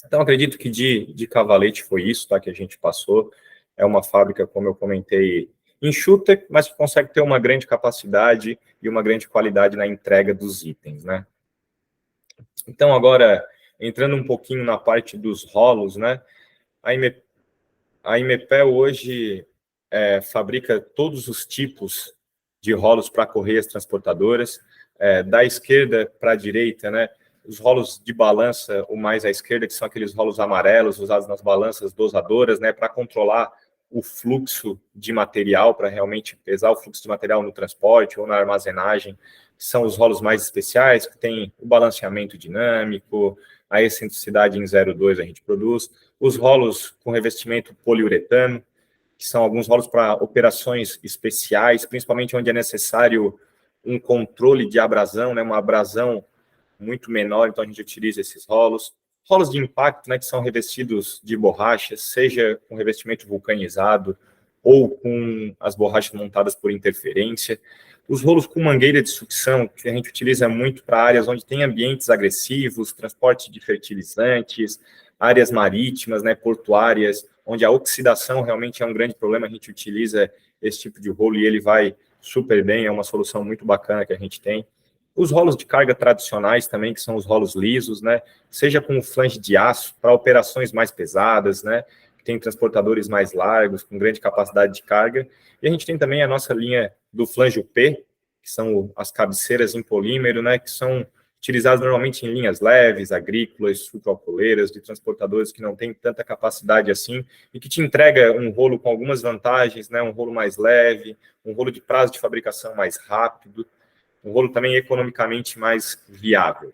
Então, acredito que de Cavalete foi isso, tá, que a gente passou. É uma fábrica, como eu comentei, enxuta, mas que consegue ter uma grande capacidade e uma grande qualidade na entrega dos itens, né? Então, agora, entrando um pouquinho na parte dos rolos, né? A Imepel hoje fabrica todos os tipos de rolos para correias transportadoras, da esquerda para a direita, né? Os rolos de balança, o mais à esquerda, que são aqueles rolos amarelos usados nas balanças dosadoras, né, para controlar o fluxo de material, para realmente pesar o fluxo de material no transporte ou na armazenagem, que são os rolos mais especiais, que tem o balanceamento dinâmico, a excentricidade em 0,2 a gente produz, os rolos com revestimento poliuretano, que são alguns rolos para operações especiais, principalmente onde é necessário um controle de abrasão, né, uma abrasão muito menor, então a gente utiliza esses rolos. Rolos de impacto, né, que são revestidos de borrachas, seja com revestimento vulcanizado ou com as borrachas montadas por interferência. Os rolos com mangueira de sucção, que a gente utiliza muito para áreas onde tem ambientes agressivos, transporte de fertilizantes, áreas marítimas, né, portuárias, onde a oxidação realmente é um grande problema, a gente utiliza esse tipo de rolo e ele vai super bem, é uma solução muito bacana que a gente tem. Os rolos de carga tradicionais também, que são os rolos lisos, né? Seja com flange de aço para operações mais pesadas, né? Que tem transportadores mais largos, com grande capacidade de carga. E a gente tem também a nossa linha do flange P, que são as cabeceiras em polímero, né? Que são utilizadas normalmente em linhas leves, agrícolas, sucroalcooleiras, de transportadores que não têm tanta capacidade assim, e que te entrega um rolo com algumas vantagens, né? Um rolo mais leve, um rolo de prazo de fabricação mais rápido, um rolo também economicamente mais viável.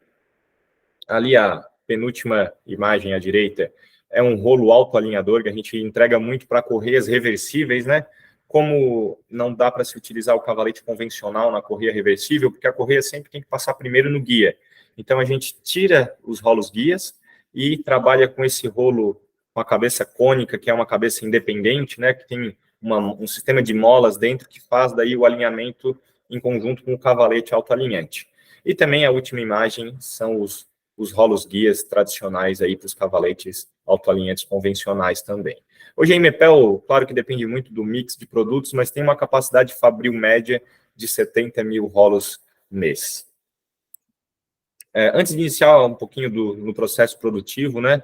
Ali a penúltima imagem à direita é um rolo autoalinhador que a gente entrega muito para correias reversíveis, né? Como não dá para se utilizar o cavalete convencional na correia reversível, porque a correia sempre tem que passar primeiro no guia. Então a gente tira os rolos guias e trabalha com esse rolo com a cabeça cônica, que é uma cabeça independente, né? Que tem um sistema de molas dentro que faz daí o alinhamento em conjunto com o cavalete autoalinhante. E também a última imagem são os rolos guias tradicionais aí para os cavaletes autoalinhantes convencionais também. Hoje a Imepel, claro que depende muito do mix de produtos, mas tem uma capacidade fabril média de 70 mil rolos mês. Antes de iniciar um pouquinho no processo produtivo, né,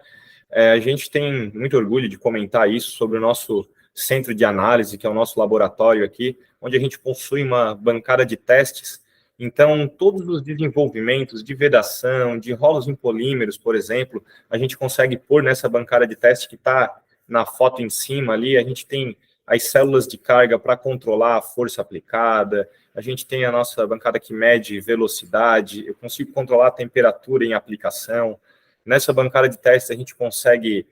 a gente tem muito orgulho de comentar isso sobre o nosso centro de análise, que é o nosso laboratório aqui, onde a gente possui uma bancada de testes. Então, todos os desenvolvimentos de vedação, de rolos em polímeros, por exemplo, a gente consegue pôr nessa bancada de teste que está na foto em cima ali. A gente tem as células de carga para controlar a força aplicada, a gente tem a nossa bancada que mede velocidade, eu consigo controlar a temperatura em aplicação. Nessa bancada de teste, a gente consegue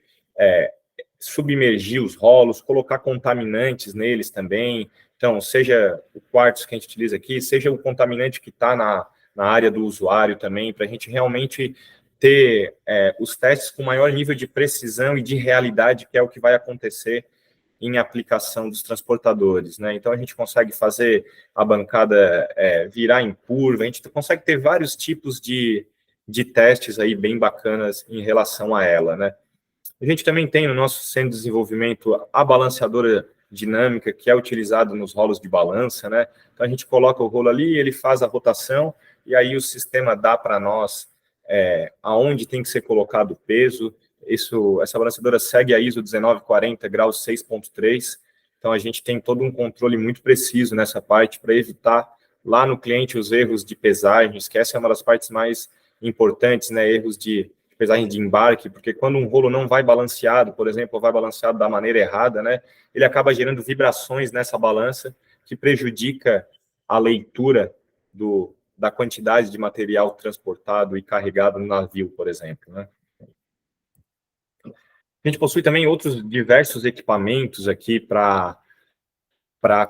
submergir os rolos, colocar contaminantes neles também. Então, seja o quartzo que a gente utiliza aqui, seja o contaminante que está na área do usuário também, para a gente realmente ter os testes com maior nível de precisão e de realidade, que é o que vai acontecer em aplicação dos transportadores, né? Então, a gente consegue fazer a bancada virar em curva, a gente consegue ter vários tipos de testes aí bem bacanas em relação a ela, né? A gente também tem no nosso centro de desenvolvimento a balanceadora dinâmica, que é utilizada nos rolos de balança, né? Então, a gente coloca o rolo ali, ele faz a rotação, e aí o sistema dá para nós aonde tem que ser colocado o peso. Essa balanceadora segue a ISO 1940, graus 6.3, então a gente tem todo um controle muito preciso nessa parte para evitar lá no cliente os erros de pesagens, que essa é uma das partes mais importantes, né? Erros de pesagem de embarque, porque quando um rolo não vai balanceado, por exemplo, ou vai balanceado da maneira errada, né, ele acaba gerando vibrações nessa balança, que prejudica a leitura da quantidade de material transportado e carregado no navio, por exemplo, né? A gente possui também outros diversos equipamentos aqui para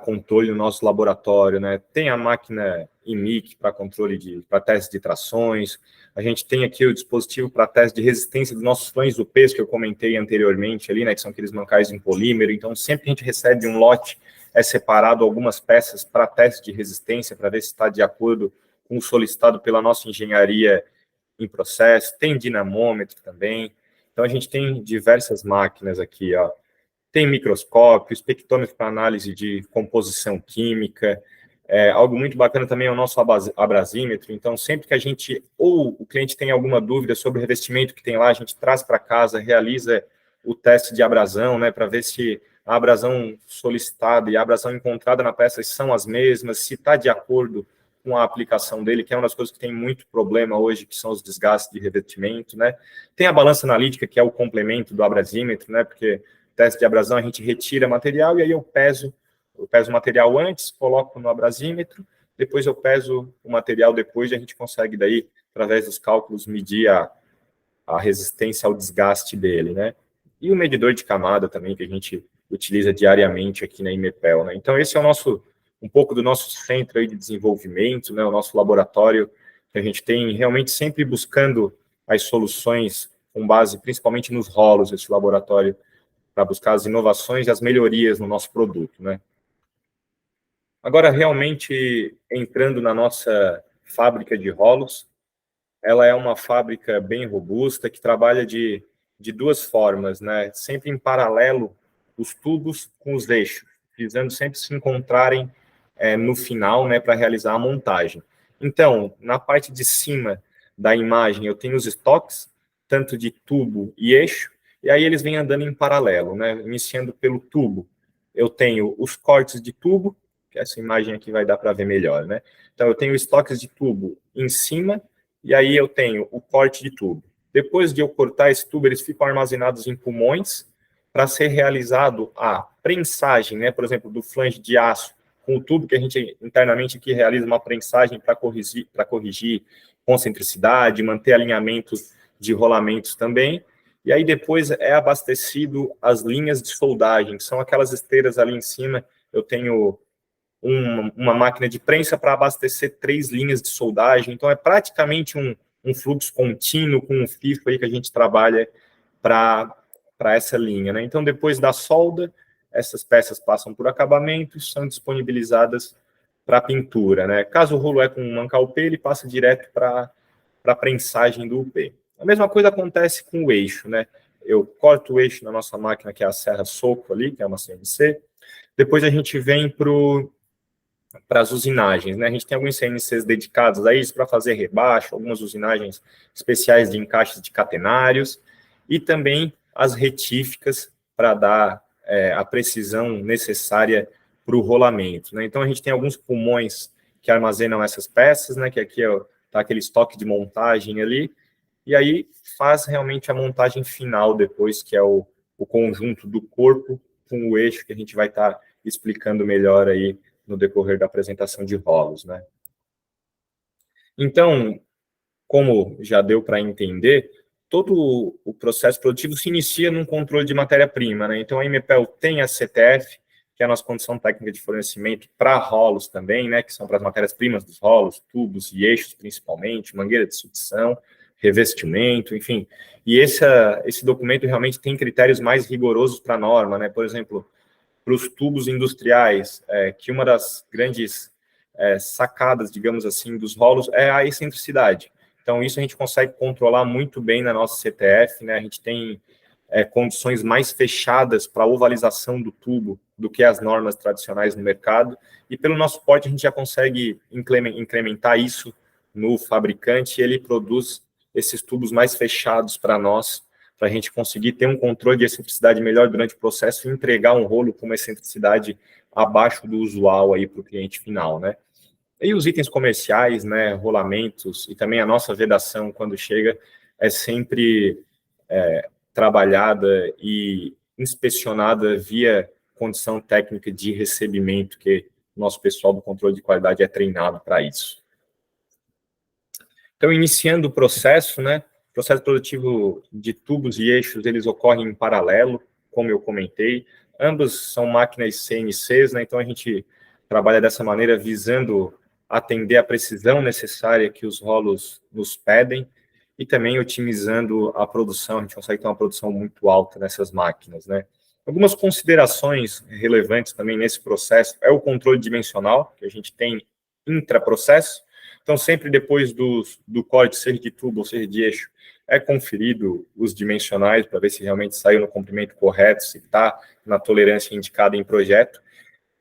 controle no nosso laboratório, né? Tem a máquina IMIC para para teste de trações, a gente tem aqui o dispositivo para teste de resistência dos nossos flanges do peso, que eu comentei anteriormente ali, né? Que são aqueles mancais em polímero. Então, sempre que a gente recebe um lote, é separado algumas peças para teste de resistência, para ver se está de acordo com o solicitado pela nossa engenharia em processo. Tem dinamômetro também. Então, a gente tem diversas máquinas aqui, ó. Tem microscópio, espectrômetro para análise de composição química. Algo muito bacana também é o nosso abrasímetro. Então, sempre que a gente, ou o cliente tem alguma dúvida sobre o revestimento que tem lá, a gente traz para casa, realiza o teste de abrasão, né, para ver se a abrasão solicitada e a abrasão encontrada na peça são as mesmas, se está de acordo com a aplicação dele, que é uma das coisas que tem muito problema hoje, que são os desgastes de revestimento, né. Tem a balança analítica, que é o complemento do abrasímetro, né, porque teste de abrasão a gente retira material e aí eu peso o material antes, coloco no abrasímetro, depois eu peso o material depois e a gente consegue daí, através dos cálculos, medir a resistência ao desgaste dele, né. E o medidor de camada também, que a gente utiliza diariamente aqui na Imepel, né. Então, esse é um pouco do nosso centro aí de desenvolvimento, né, o nosso laboratório, que a gente tem realmente sempre buscando as soluções com base principalmente nos rolos, esse laboratório, para buscar as inovações e as melhorias no nosso produto, né. Agora, realmente, entrando na nossa fábrica de rolos, ela é uma fábrica bem robusta, que trabalha de duas formas, né, sempre em paralelo, os tubos com os eixos, visando sempre se encontrarem no final, né, para realizar a montagem. Então, na parte de cima da imagem, eu tenho os estoques, tanto de tubo e eixo, e aí eles vêm andando em paralelo, né, iniciando pelo tubo. Eu tenho os cortes de tubo, que essa imagem aqui vai dar para ver melhor, né. Então, eu tenho estoques de tubo em cima, e aí eu tenho o corte de tubo. Depois de eu cortar esse tubo, eles ficam armazenados em pulmões, para ser realizado a prensagem, né, por exemplo, do flange de aço, com o tubo que a gente internamente aqui realiza uma prensagem para corrigir concentricidade, manter alinhamento de rolamentos também, e aí depois é abastecido as linhas de soldagem, que são aquelas esteiras ali em cima, eu tenho uma máquina de prensa para abastecer 3 linhas de soldagem, então é praticamente um fluxo contínuo com um FIFO aí que a gente trabalha para essa linha, né? Então, depois da solda, essas peças passam por acabamento e são disponibilizadas para pintura, né? Caso o rolo é com um mancal P, ele passa direto para a prensagem do UP. A mesma coisa acontece com o eixo, né? Eu corto o eixo na nossa máquina, que é a serra soco ali, que é uma CNC. Depois a gente vem para as usinagens, né? A gente tem alguns CNCs dedicados a isso para fazer rebaixo, algumas usinagens especiais de encaixes de catenários e também as retíficas para dar a precisão necessária para o rolamento, né? Então a gente tem alguns pulmões que armazenam essas peças, né? Que aqui tá aquele estoque de montagem ali, e aí faz realmente a montagem final depois, que é o conjunto do corpo com o eixo, que a gente vai estar explicando melhor aí no decorrer da apresentação de rolos, né? Então, como já deu para entender, todo o processo produtivo se inicia num controle de matéria-prima, né? Então, a Imepel tem a CTF, que é a nossa condição técnica de fornecimento para rolos também, né? Que são para as matérias-primas dos rolos, tubos e eixos, principalmente, mangueira de sucção, revestimento, enfim. E esse documento realmente tem critérios mais rigorosos para a norma, né? Por exemplo, para os tubos industriais, que uma das grandes sacadas, digamos assim, dos rolos é a excentricidade. Então, isso a gente consegue controlar muito bem na nossa CTF, né? A gente tem condições mais fechadas para a ovalização do tubo do que as normas tradicionais no mercado, e pelo nosso porte a gente já consegue incrementar isso no fabricante, e ele produz esses tubos mais fechados para nós, para a gente conseguir ter um controle de excentricidade melhor durante o processo e entregar um rolo com uma excentricidade abaixo do usual aí para o cliente final, né? E os itens comerciais, né, rolamentos e também a nossa vedação quando chega é sempre trabalhada e inspecionada via condição técnica de recebimento, que nosso pessoal do controle de qualidade é treinado para isso. Então, iniciando o processo, né, o processo produtivo de tubos e eixos, eles ocorrem em paralelo, como eu comentei. Ambos são máquinas CNCs, né, então a gente trabalha dessa maneira visando atender a precisão necessária que os rolos nos pedem e também otimizando a produção. A gente consegue ter uma produção muito alta nessas máquinas, né. Algumas considerações relevantes também nesse processo é o controle dimensional, que a gente tem intraprocesso. Então, sempre depois do corte, seja de tubo ou seja de eixo, é conferido os dimensionais para ver se realmente saiu no comprimento correto, se está na tolerância indicada em projeto.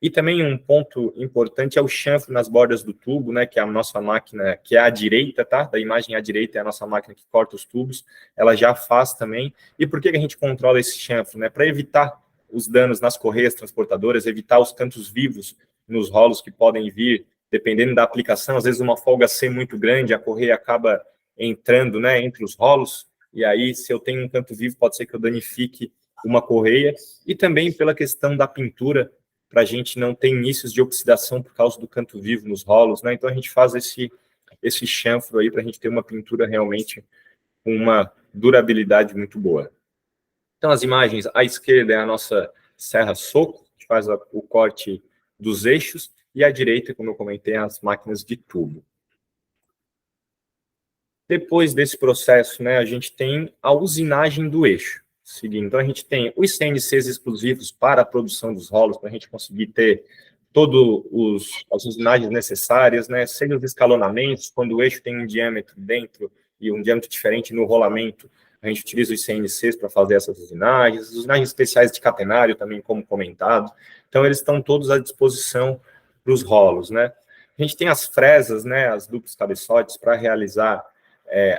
E também um ponto importante é o chanfro nas bordas do tubo, né, que é a nossa máquina, que é à direita, tá? Da imagem à direita é a nossa máquina que corta os tubos, ela já faz também. E por que a gente controla esse chanfro, né? Para evitar os danos nas correias transportadoras, evitar os cantos vivos nos rolos que podem vir, dependendo da aplicação, às vezes uma folga C muito grande, a correia acaba entrando, né, entre os rolos, e aí se eu tenho um canto vivo, pode ser que eu danifique uma correia, e também pela questão da pintura, para a gente não ter inícios de oxidação por causa do canto vivo nos rolos, né? Então a gente faz esse chanfro aí para a gente ter uma pintura realmente com uma durabilidade muito boa. Então as imagens, à esquerda é a nossa serra soco, que faz o corte dos eixos, e à direita, como eu comentei, as máquinas de tubo. Depois desse processo, né, a gente tem a usinagem do eixo. Seguindo, então a gente tem os CNCs exclusivos para a produção dos rolos, para a gente conseguir ter todas as usinagens necessárias, né, seja os escalonamentos, quando o eixo tem um diâmetro dentro e um diâmetro diferente no rolamento, a gente utiliza os CNCs para fazer essas usinagens, as usinagens especiais de catenário também, como comentado. Então, eles estão todos à disposição para os rolos, né. A gente tem as fresas, né, as duplos cabeçotes, para realizar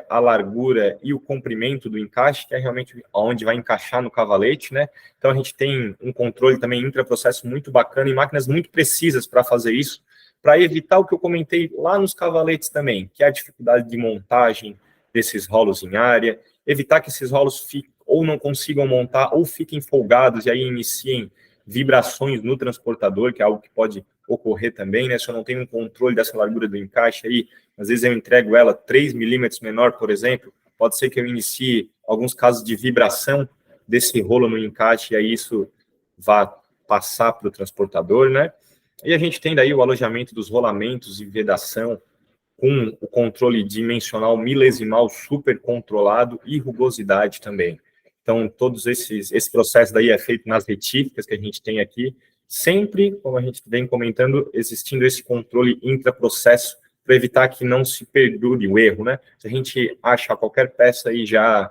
a largura e o comprimento do encaixe, que é realmente onde vai encaixar no cavalete, né? Então a gente tem um controle também intraprocesso muito bacana e máquinas muito precisas para fazer isso, para evitar o que eu comentei lá nos cavaletes também, que é a dificuldade de montagem desses rolos em área, evitar que esses rolos fiquem, ou não consigam montar, ou fiquem folgados e aí iniciem vibrações no transportador, que é algo que pode ocorrer também, né? Se eu não tenho um controle dessa largura do encaixe aí, às vezes eu entrego ela 3 milímetros menor, por exemplo, pode ser que eu inicie alguns casos de vibração desse rolo no encaixe, e aí isso vá passar para o transportador, né? E a gente tem daí o alojamento dos rolamentos e vedação com o controle dimensional milesimal super controlado e rugosidade também. Então, todos esse processo daí é feito nas retíficas que a gente tem aqui, sempre, como a gente vem comentando, existindo esse controle intraprocesso para evitar que não se perdure o erro, né? Se a gente acha qualquer peça aí já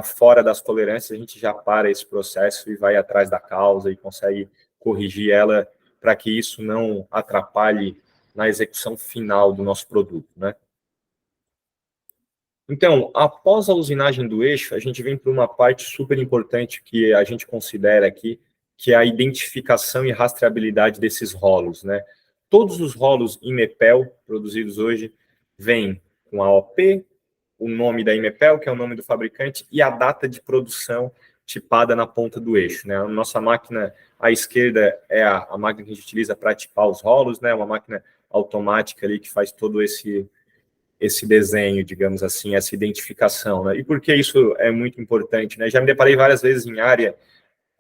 fora das tolerâncias, a gente já para esse processo e vai atrás da causa e consegue corrigir ela para que isso não atrapalhe na execução final do nosso produto, né? Então, após a usinagem do eixo, a gente vem para uma parte super importante que a gente considera aqui, que é a identificação e rastreabilidade desses rolos, né? Todos os rolos Imepel produzidos hoje vêm com a OP, o nome da Imepel, que é o nome do fabricante, e a data de produção tipada na ponta do eixo, né? A nossa máquina à esquerda é a máquina que a gente utiliza para tipar os rolos, né? Uma máquina automática ali que faz todo esse desenho, digamos assim, essa identificação, né? E por que isso é muito importante, né? Já me deparei várias vezes em área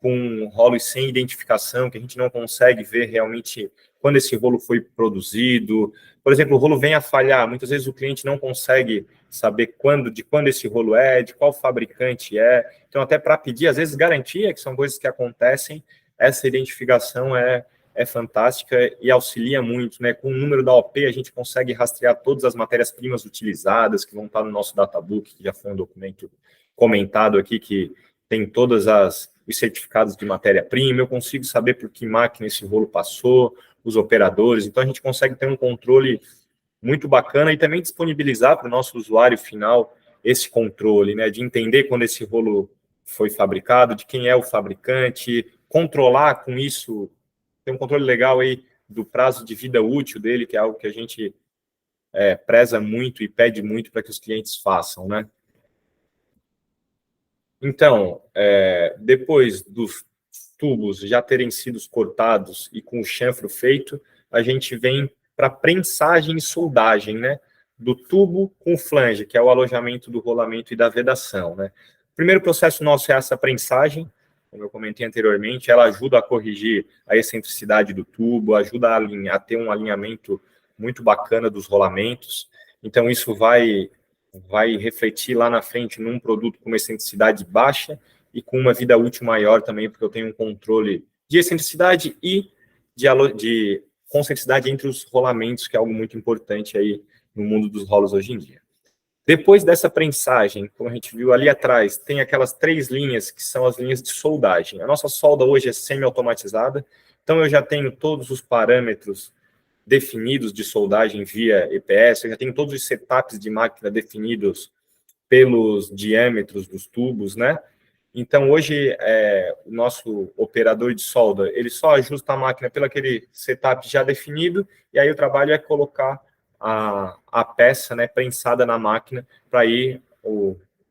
com rolos sem identificação, que a gente não consegue ver realmente quando esse rolo foi produzido. Por exemplo, o rolo vem a falhar, muitas vezes o cliente não consegue saber de quando esse rolo é, de qual fabricante é. Então, até para pedir, às vezes, garantia, que são coisas que acontecem, essa identificação é fantástica e auxilia muito, né? Com o número da OP, a gente consegue rastrear todas as matérias-primas utilizadas, que vão estar no nosso databook, que já foi um documento comentado aqui, que tem todas os certificados de matéria-prima, eu consigo saber por que máquina esse rolo passou, os operadores, então a gente consegue ter um controle muito bacana e também disponibilizar para o nosso usuário final esse controle, né, de entender quando esse rolo foi fabricado, de quem é o fabricante, controlar com isso, tem um controle legal aí do prazo de vida útil dele, que é algo que a gente preza muito e pede muito para que os clientes façam, né? Então, depois do tubos já terem sido cortados e com o chanfro feito, a gente vem para prensagem e soldagem, né? Do tubo com flange, que é o alojamento do rolamento e da vedação, né? O primeiro processo nosso é essa prensagem, como eu comentei anteriormente, ela ajuda a corrigir a excentricidade do tubo, ajuda a ter um alinhamento muito bacana dos rolamentos. Então, isso vai refletir lá na frente num produto com uma excentricidade baixa e com uma vida útil maior também, porque eu tenho um controle de excentricidade e de concentricidade entre os rolamentos, que é algo muito importante aí no mundo dos rolos hoje em dia. Depois dessa prensagem, como a gente viu ali atrás, tem aquelas 3 linhas que são as linhas de soldagem. A nossa solda hoje é semi-automatizada, então eu já tenho todos os parâmetros definidos de soldagem via EPS, eu já tenho todos os setups de máquina definidos pelos diâmetros dos tubos, né? Então, hoje, o nosso operador de solda, ele só ajusta a máquina pelo aquele setup já definido, e aí o trabalho é colocar a peça, né, prensada na máquina, para aí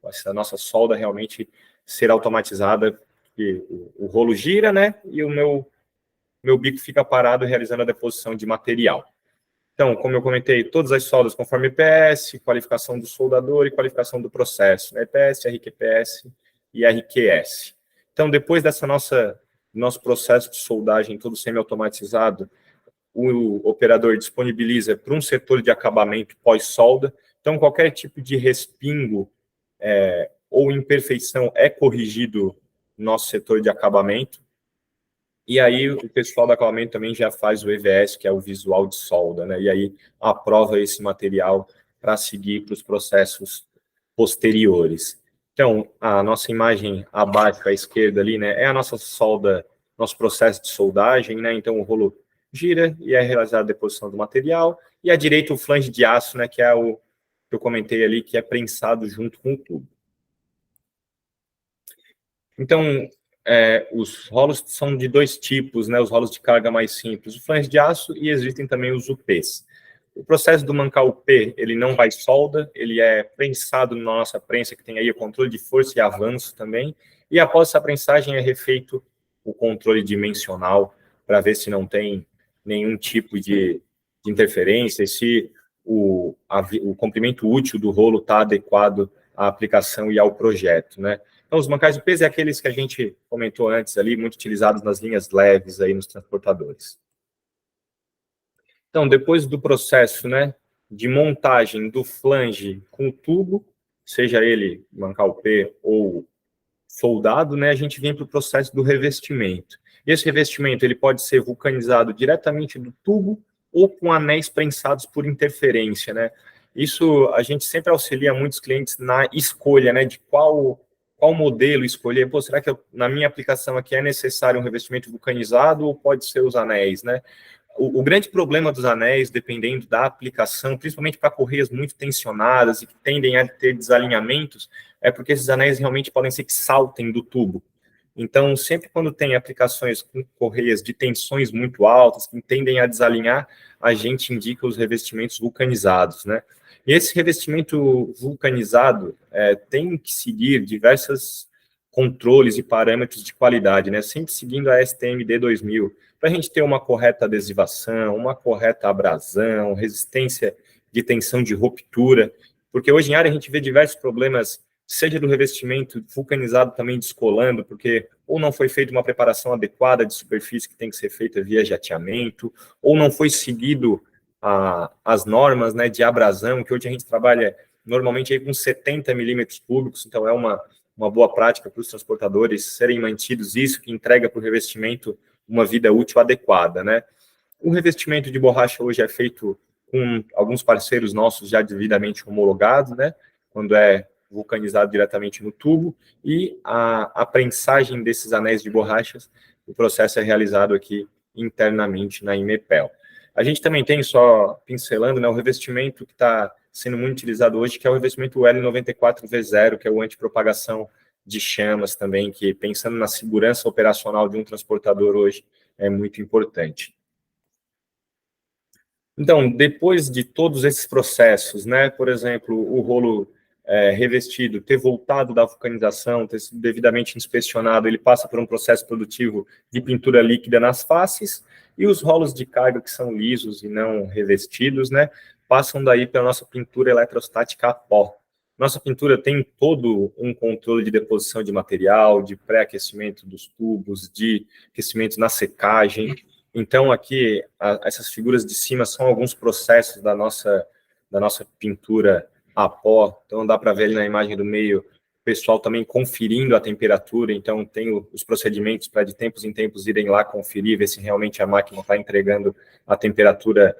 essa nossa solda realmente ser automatizada, e o rolo gira, né, e o meu bico fica parado realizando a deposição de material. Então, como eu comentei, todas as soldas conforme EPS, qualificação do soldador e qualificação do processo, né, EPS, RQPS e RQS. Então, depois dessa nosso processo de soldagem todo semi-automatizado, o operador disponibiliza para um setor de acabamento pós-solda. Então, qualquer tipo de respingo ou imperfeição é corrigido no nosso setor de acabamento. E aí o pessoal do acabamento também já faz o EVS, que é o visual de solda, né? E aí aprova esse material para seguir para os processos posteriores. Então, a nossa imagem abaixo à esquerda ali, né, é a nossa solda, nosso processo de soldagem, né? Então o rolo gira e é realizada a deposição do material. E à direita o flange de aço, né, que é o que eu comentei ali, que é prensado junto com o tubo. Então, os rolos são de 2 tipos, né? Os rolos de carga mais simples, o flange de aço, e existem também os UPs. O processo do mancar UP, ele não vai solda, ele é prensado na nossa prensa, que tem aí o controle de força e avanço também, e após essa prensagem é refeito o controle dimensional, para ver se não tem nenhum tipo de interferência, se o comprimento útil do rolo está adequado à aplicação e ao projeto, né? Então, os mancais de peso é aqueles que a gente comentou antes ali, muito utilizados nas linhas leves aí nos transportadores. Então, depois do processo, né, de montagem do flange com o tubo, seja ele mancal P ou soldado, né, a gente vem para o processo do revestimento. E esse revestimento ele pode ser vulcanizado diretamente do tubo ou com anéis prensados por interferência, né? Isso a gente sempre auxilia muitos clientes na escolha, né, de qual modelo escolher. Pô, será que na minha aplicação aqui é necessário um revestimento vulcanizado ou pode ser os anéis, né? O grande problema dos anéis, dependendo da aplicação, principalmente para correias muito tensionadas e que tendem a ter desalinhamentos, é porque esses anéis realmente podem ser que saltem do tubo. Então, sempre quando tem aplicações com correias de tensões muito altas, que tendem a desalinhar, a gente indica os revestimentos vulcanizados, né? E esse revestimento vulcanizado tem que seguir diversos controles e parâmetros de qualidade, né? Sempre seguindo a STM D2000, para a gente ter uma correta adesivação, uma correta abrasão, resistência de tensão de ruptura, porque hoje em área a gente vê diversos problemas, seja do revestimento vulcanizado também descolando, porque ou não foi feita uma preparação adequada de superfície que tem que ser feita via jateamento, ou não foi seguido as normas, né, de abrasão, que hoje a gente trabalha normalmente aí com 70 milímetros cúbicos, então é uma boa prática para os transportadores serem mantidos isso, que entrega para o revestimento uma vida útil adequada, né? O revestimento de borracha hoje é feito com alguns parceiros nossos já devidamente homologados, né? Quando é vulcanizado diretamente no tubo, e a prensagem desses anéis de borrachas, o processo é realizado aqui internamente na Imepel. A gente também tem, só pincelando, né, o revestimento que está sendo muito utilizado hoje, que é o revestimento L94V0, que é o antipropagação de chamas também, que pensando na segurança operacional de um transportador hoje, é muito importante. Então, depois de todos esses processos, né, por exemplo, o rolo revestido, ter voltado da vulcanização, ter sido devidamente inspecionado, ele passa por um processo produtivo de pintura líquida nas faces, e os rolos de carga que são lisos e não revestidos, né, passam daí pela nossa pintura eletrostática a pó. Nossa pintura tem todo um controle de deposição de material, de pré-aquecimento dos tubos, de aquecimento na secagem. Então, aqui, essas figuras de cima são alguns processos da nossa pintura a pó. Então, dá para ver ali na imagem do meio, o pessoal também conferindo a temperatura. Então, tem os procedimentos para, de tempos em tempos, irem lá conferir, ver se realmente a máquina está entregando a temperatura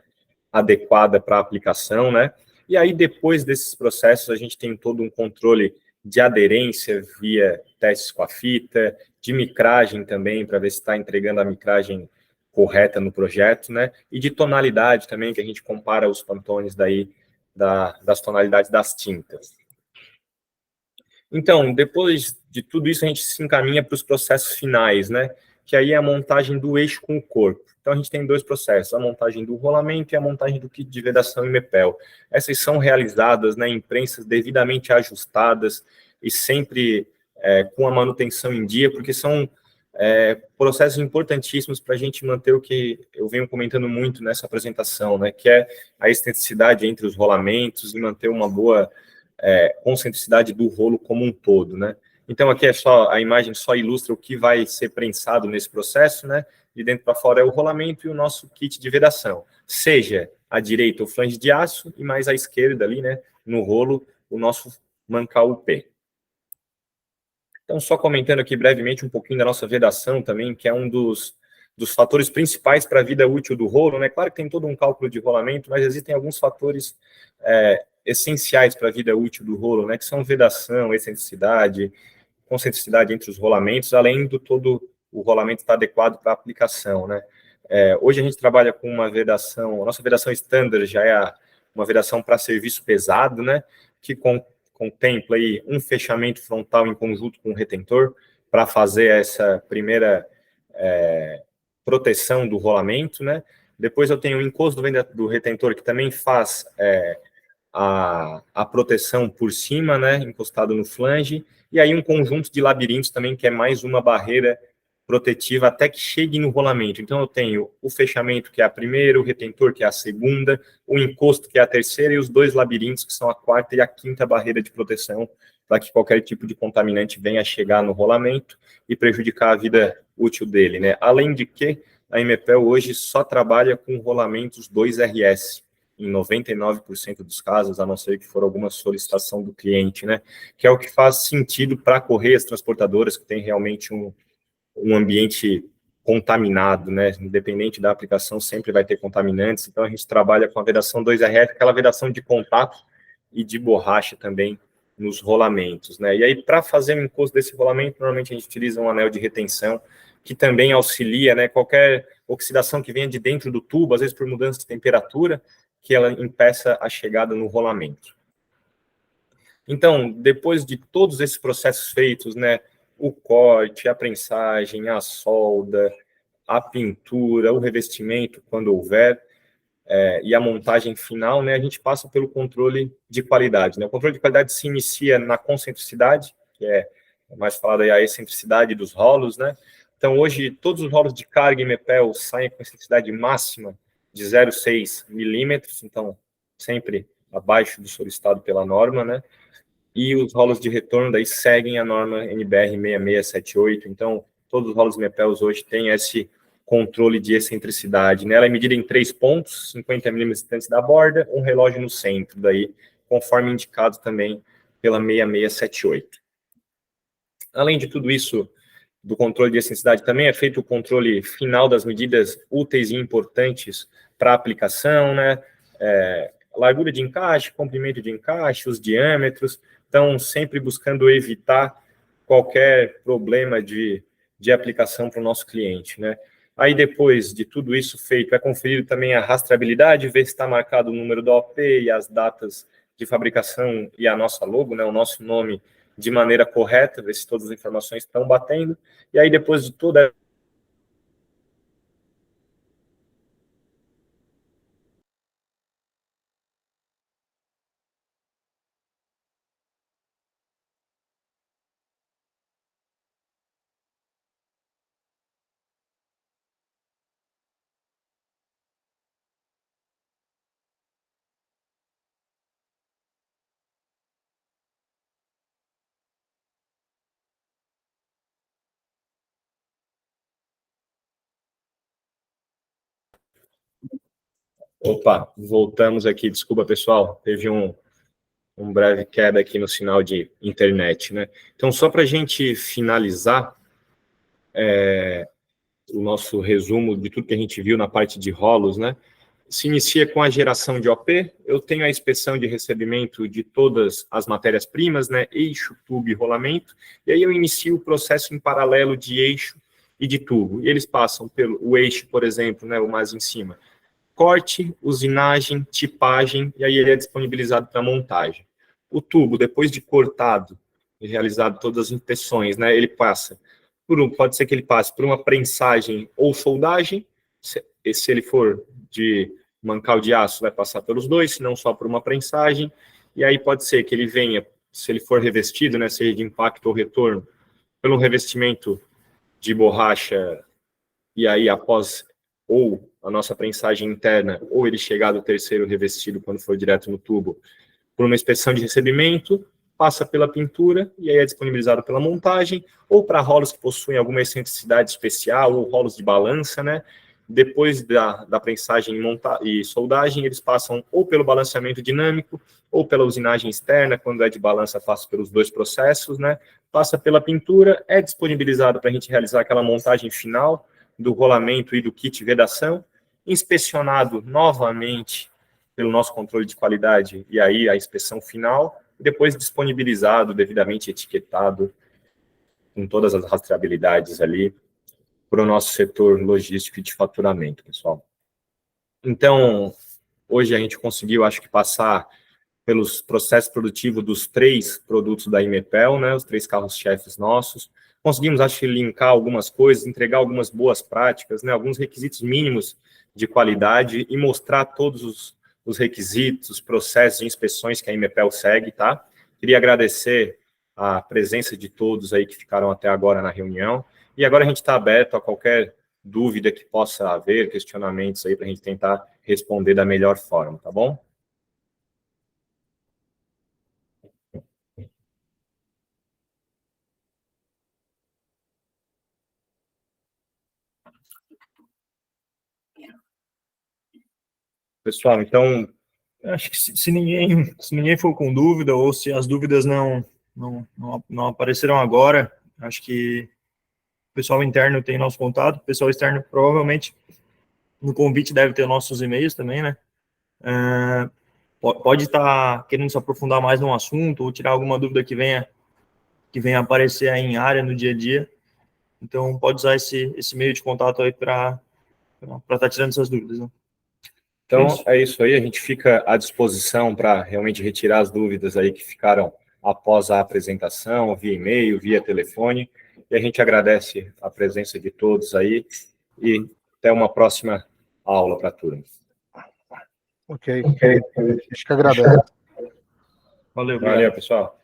adequada para a aplicação, né? E aí, depois desses processos, a gente tem todo um controle de aderência via testes com a fita, de micragem também, para ver se está entregando a micragem correta no projeto, né? E de tonalidade também, que a gente compara os pantones daí das tonalidades das tintas. Então, depois de tudo isso, a gente se encaminha para os processos finais, né? Que aí é a montagem do eixo com o corpo. Então, a gente tem dois processos, a montagem do rolamento e a montagem do kit de vedação e MEPEL. Essas são realizadas, né, em prensas devidamente ajustadas e sempre com a manutenção em dia, porque são processos importantíssimos para a gente manter o que eu venho comentando muito nessa apresentação, né, que é a extensividade entre os rolamentos e manter uma boa concentricidade do rolo como um todo, né. Então, aqui a imagem só ilustra o que vai ser prensado nesse processo, né, de dentro para fora é o rolamento e o nosso kit de vedação, seja à direita o flange de aço e mais à esquerda ali, né, no rolo, o nosso mancal UP. Então, só comentando aqui brevemente um pouquinho da nossa vedação também, que é um dos fatores principais para a vida útil do rolo, né? Claro que tem todo um cálculo de rolamento, mas existem alguns fatores essenciais para a vida útil do rolo, né? Que são vedação, excentricidade, concentricidade entre os rolamentos, além do todo o rolamento estar adequado para a aplicação, né? Hoje a gente trabalha com uma vedação, a nossa vedação standard já é uma vedação para serviço pesado, né? Que contempla aí um fechamento frontal em conjunto com o retentor para fazer essa primeira proteção do rolamento, né? Depois eu tenho o encosto do retentor que também faz a proteção por cima, né, encostado no flange, e aí um conjunto de labirintos também, que é mais uma barreira protetiva até que chegue no rolamento. Então, eu tenho o fechamento, que é a primeira, o retentor, que é a segunda, o encosto, que é a terceira, e os dois labirintos, que são a quarta e a quinta barreira de proteção, para que qualquer tipo de contaminante venha a chegar no rolamento e prejudicar a vida útil dele, né? Além de que a Imepel hoje só trabalha com rolamentos 2RS, em 99% dos casos, a não ser que for alguma solicitação do cliente, né? Que é o que faz sentido para correias transportadoras, que tem realmente um ambiente contaminado, né? Independente da aplicação, sempre vai ter contaminantes. Então, a gente trabalha com a vedação 2RF, aquela vedação de contato e de borracha também nos rolamentos, né? E aí, para fazer o encosto desse rolamento, normalmente a gente utiliza um anel de retenção, que também auxilia, né? Qualquer oxidação que venha de dentro do tubo, às vezes por mudança de temperatura, que ela impeça a chegada no rolamento. Então, depois de todos esses processos feitos, né, o corte, a prensagem, a solda, a pintura, o revestimento, quando houver, e a montagem final, né, a gente passa pelo controle de qualidade, né? O controle de qualidade se inicia na concentricidade, que é mais falado aí a excentricidade dos rolos, né? Então, hoje, todos os rolos de carga e MEPEL saem com excentricidade máxima de 0,6 milímetros, então, sempre abaixo do solicitado pela norma, né? E os rolos de retorno daí seguem a norma NBR 6678, então, todos os rolos MEPELs hoje têm esse controle de excentricidade, né? Ela é medida em 3 pontos, 50 milímetros distantes da borda, um relógio no centro, daí, conforme indicado também pela 6678. Além de tudo isso, do controle de excentricidade, também é feito o controle final das medidas úteis e importantes para a aplicação, né? Largura de encaixe, comprimento de encaixe, os diâmetros, então sempre buscando evitar qualquer problema de aplicação para o nosso cliente, né? Aí depois de tudo isso feito, é conferido também a rastreabilidade, ver se está marcado o número da OP e as datas de fabricação e a nossa logo, né, o nosso nome de maneira correta, ver se todas as informações estão batendo. E aí depois de toda Opa, voltamos aqui. Desculpa, pessoal. Teve um breve queda aqui no sinal de internet, né? Então, só para a gente finalizar o nosso resumo de tudo que a gente viu na parte de rolos, né? Se inicia com a geração de OP, eu tenho a inspeção de recebimento de todas as matérias-primas, né? Eixo, tubo e rolamento, e aí eu inicio o processo em paralelo de eixo e de tubo. E eles passam pelo o eixo, por exemplo, né? O mais em cima. Corte, usinagem, tipagem, e aí ele é disponibilizado para montagem. O tubo, depois de cortado e realizado todas as inspeções, né? Ele passa pode ser que ele passe por uma prensagem ou soldagem, se ele for de mancal de aço, vai passar pelos dois, se não só por uma prensagem, e aí pode ser que ele venha, se ele for revestido, né, seja de impacto ou retorno, pelo revestimento de borracha, e aí após, ou a nossa prensagem interna, ou ele chegar do terceiro revestido quando for direto no tubo, por uma inspeção de recebimento, passa pela pintura e aí é disponibilizado pela montagem, ou para rolos que possuem alguma excentricidade especial, ou rolos de balança, né? Depois da prensagem e soldagem, eles passam ou pelo balanceamento dinâmico, ou pela usinagem externa, quando é de balança, passa pelos dois processos, né? Passa pela pintura, é disponibilizado para a gente realizar aquela montagem final do rolamento e do kit vedação, inspecionado novamente pelo nosso controle de qualidade, e aí a inspeção final, e depois disponibilizado, devidamente etiquetado, com todas as rastreabilidades ali, para o nosso setor logístico e de faturamento, pessoal. Então, hoje a gente conseguiu, acho que, passar pelos processos produtivos dos 3 produtos da Imepel, né, os 3 carros-chefes nossos. Conseguimos, acho que, linkar algumas coisas, entregar algumas boas práticas, né, alguns requisitos mínimos de qualidade e mostrar todos os requisitos, os processos de inspeções que a Imepel segue, tá? Queria agradecer a presença de todos aí que ficaram até agora na reunião. E agora a gente está aberto a qualquer dúvida que possa haver, questionamentos aí para a gente tentar responder da melhor forma, tá bom? Pessoal, então, Acho que se ninguém for com dúvida, ou se as dúvidas não apareceram agora, acho que o pessoal interno tem nosso contato, o pessoal externo provavelmente no convite deve ter nossos e-mails também, né? Pode estar querendo se aprofundar mais num assunto ou tirar alguma dúvida que venha aparecer aí em área no dia a dia. Então, pode usar esse meio de contato aí para estar tirando essas dúvidas, né? Então, é isso aí, a gente fica à disposição para realmente retirar as dúvidas aí que ficaram após a apresentação, via e-mail, via telefone, e a gente agradece a presença de todos aí, e até uma próxima aula para a turma. Ok. Acho que agradece. Valeu, pessoal.